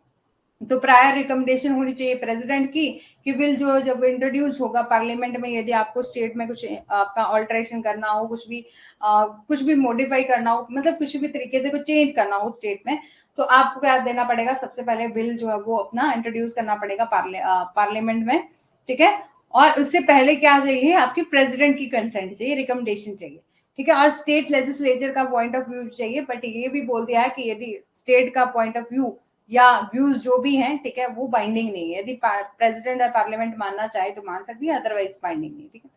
तो प्रायर रिकमेंडेशन होनी चाहिए प्रेसिडेंट की कि बिल जो जब इंट्रोड्यूस होगा पार्लियामेंट में, यदि आपको स्टेट में कुछ आपका ऑल्टरेशन करना हो, कुछ भी मॉडिफाई करना हो, मतलब किसी भी तरीके से कुछ चेंज करना हो स्टेट में, तो आपको क्या देना पड़ेगा, सबसे पहले बिल जो है वो अपना इंट्रोड्यूस करना पड़ेगा पार्लियामेंट में, ठीक है। और उससे पहले क्या चाहिए, आपकी प्रेसिडेंट की कंसेंट चाहिए, रिकमेंडेशन चाहिए, ठीक है, और स्टेट लेजिस्लेचर का पॉइंट ऑफ व्यू चाहिए। बट ये भी बोल दिया है कि यदि स्टेट का पॉइंट ऑफ व्यू या व्यूज जो भी हैं, ठीक है, वो बाइंडिंग नहीं है, यदि प्रेसिडेंट और पार्लियामेंट मानना चाहे तो मान सकती है, अदरवाइज बाइंडिंग नहीं, ठीक है।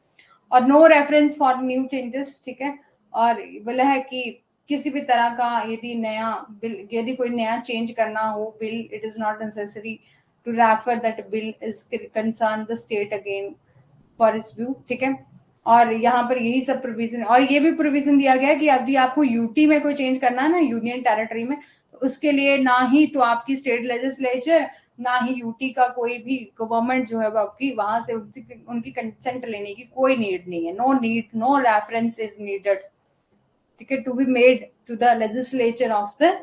और no reference for new changes, ठीक है। और बोला है कि किसी भी तरह का यदि नया बिल, यदि कोई नया चेंज करना हो bill, it is not necessary to refer that bill is concern the state again for its view, ठीक है। और यहाँ पर यही सब प्रोविजन, और ये भी प्रोविजन दिया गया है कि यदि आपको यूटी में कोई चेंज करना है ना, यूनियन टेरिटरी में, तो उसके लिए ना ही तो आपकी स्टेट लेजिस्लेचर, ना ही यूटी का कोई भी गवर्नमेंट जो है वो आपकी वहां से उनकी कंसेंट लेने की कोई नीड नहीं है, no need, no reference is needed, ठीक है, to be made to the legislature of the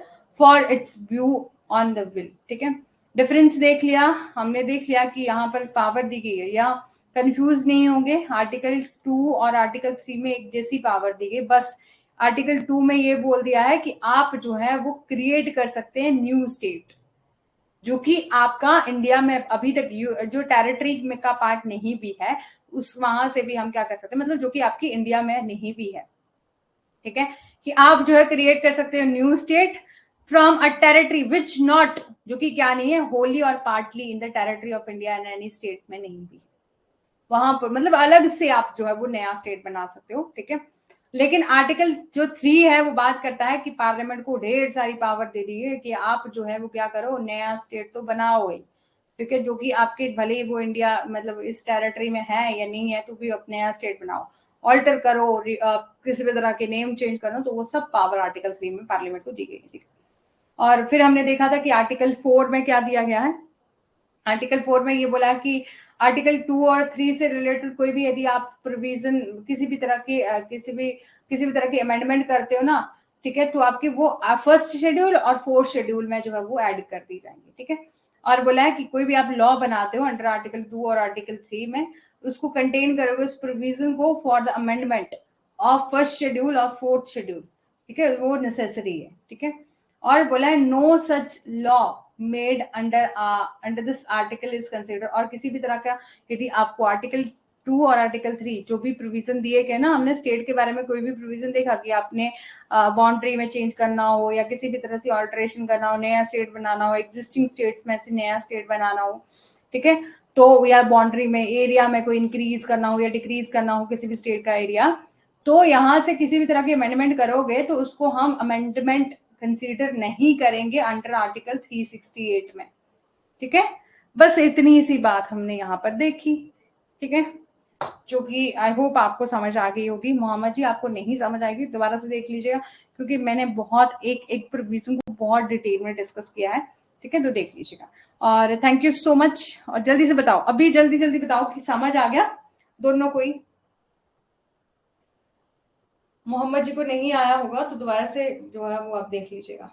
for its view on the bill, ठीक है। डिफरेंस देख लिया हमने, देख लिया कि यहाँ पर पावर दी गई है, या कंफ्यूज नहीं होंगे, आर्टिकल 2 और आर्टिकल 3 में एक जैसी पावर दी गई, बस आर्टिकल 2 में ये बोल दिया है कि आप जो है वो क्रिएट कर सकते हैं न्यू स्टेट, जो कि आपका इंडिया में अभी तक जो टेरिटरी में का पार्ट नहीं भी है, उस वहां से भी हम क्या कर सकते हैं, मतलब जो कि आपकी इंडिया में नहीं भी है, ठीक है, कि आप जो है क्रिएट कर सकते हो new state from a territory which not, जो कि क्या नहीं है, होली और partly in the territory of India and any state में नहीं भी, वहां पर मतलब अलग से आप जो है वो नया स्टेट बना सकते हो, ठीक है। लेकिन आर्टिकल जो 3 है वो बात करता है कि पार्लियामेंट को ढेर सारी पावर दे दी है कि आप जो है वो क्या करो, नया स्टेट तो बनाओ ही, ठीक है, जो कि आपके भले ही वो इंडिया मतलब इस टेरिटरी में है या नहीं है, तो भी अपने यहाँ स्टेट बनाओ, ऑल्टर करो, किसी भी तरह के नेम चेंज करो, तो वो सब पावर आर्टिकल 3 में पार्लियामेंट को दी गई है। और फिर हमने देखा था कि आर्टिकल 4 में क्या दिया गया है। आर्टिकल 4 में ये बोला कि आर्टिकल 2 और 3 से रिलेटेड कोई भी यदि आप प्रोविजन किसी भी तरह की किसी भी तरह की अमेंडमेंट करते हो ना, ठीक है, तो आपकी वो फर्स्ट शेड्यूल और फोर्थ शेड्यूल में जो है वो ऐड कर दी जाएंगी, ठीक है। और बोला है कि कोई भी आप लॉ बनाते हो अंडर आर्टिकल 2 और आर्टिकल 3 में, उसको कंटेन करोगे उस प्रोविजन को for the amendment of first schedule और फोर्थ शेड्यूल, ठीक है, वो नेसेसरी है, ठीक है। और बोला है no such law made under this article is consider, और किसी भी तरह का यदि आपको आर्टिकल 2 और आर्टिकल 3 जो भी प्रोविजन दिए गए ना, हमने स्टेट के बारे में कोई भी प्रोविजन देखा कि आपने बाउंड्री में चेंज करना हो या किसी भी तरह से ऑल्टरेशन करना हो, नया स्टेट बनाना हो, एग्जिस्टिंग स्टेट्स में से नया स्टेट बनाना हो, ठीक है, तो या बाउंड्री में एरिया में कोई इंक्रीज करना हो या डिक्रीज करना हो किसी भी स्टेट का एरिया, तो यहां से किसी भी तरह की अमेंडमेंट करोगे तो उसको हम अमेंडमेंट कंसीडर नहीं करेंगे अंडर आर्टिकल 368 में, ठीक है। बस इतनी सी बात हमने यहाँ पर देखी, ठीक है, जो कि आई होप आपको समझ आ गई होगी। मोहम्मद जी आपको नहीं समझ आएगी दोबारा से देख लीजिएगा, क्योंकि मैंने बहुत एक एक प्रोविजन को बहुत डिटेल में डिस्कस किया है, ठीक है, तो देख लीजिएगा। और थैंक यू सो मच। और जल्दी से बताओ, अभी जल्दी जल्दी बताओ कि समझ आ गया दोनों को ही। मोहम्मद जी को नहीं आया होगा तो दोबारा से जो है वो आप देख लीजिएगा।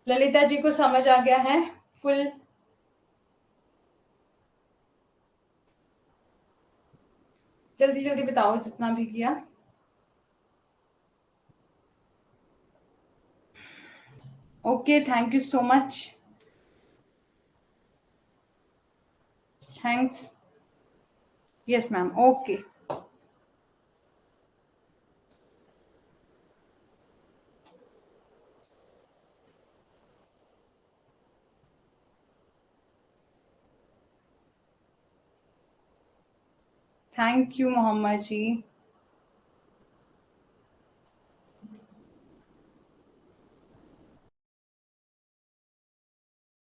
ललिता जी को समझ आ गया है फुल? जल्दी जल्दी बताओ जितना भी किया। Okay, thank you so much. Thanks. Yes ma'am, okay. Thank you Mohammad ji.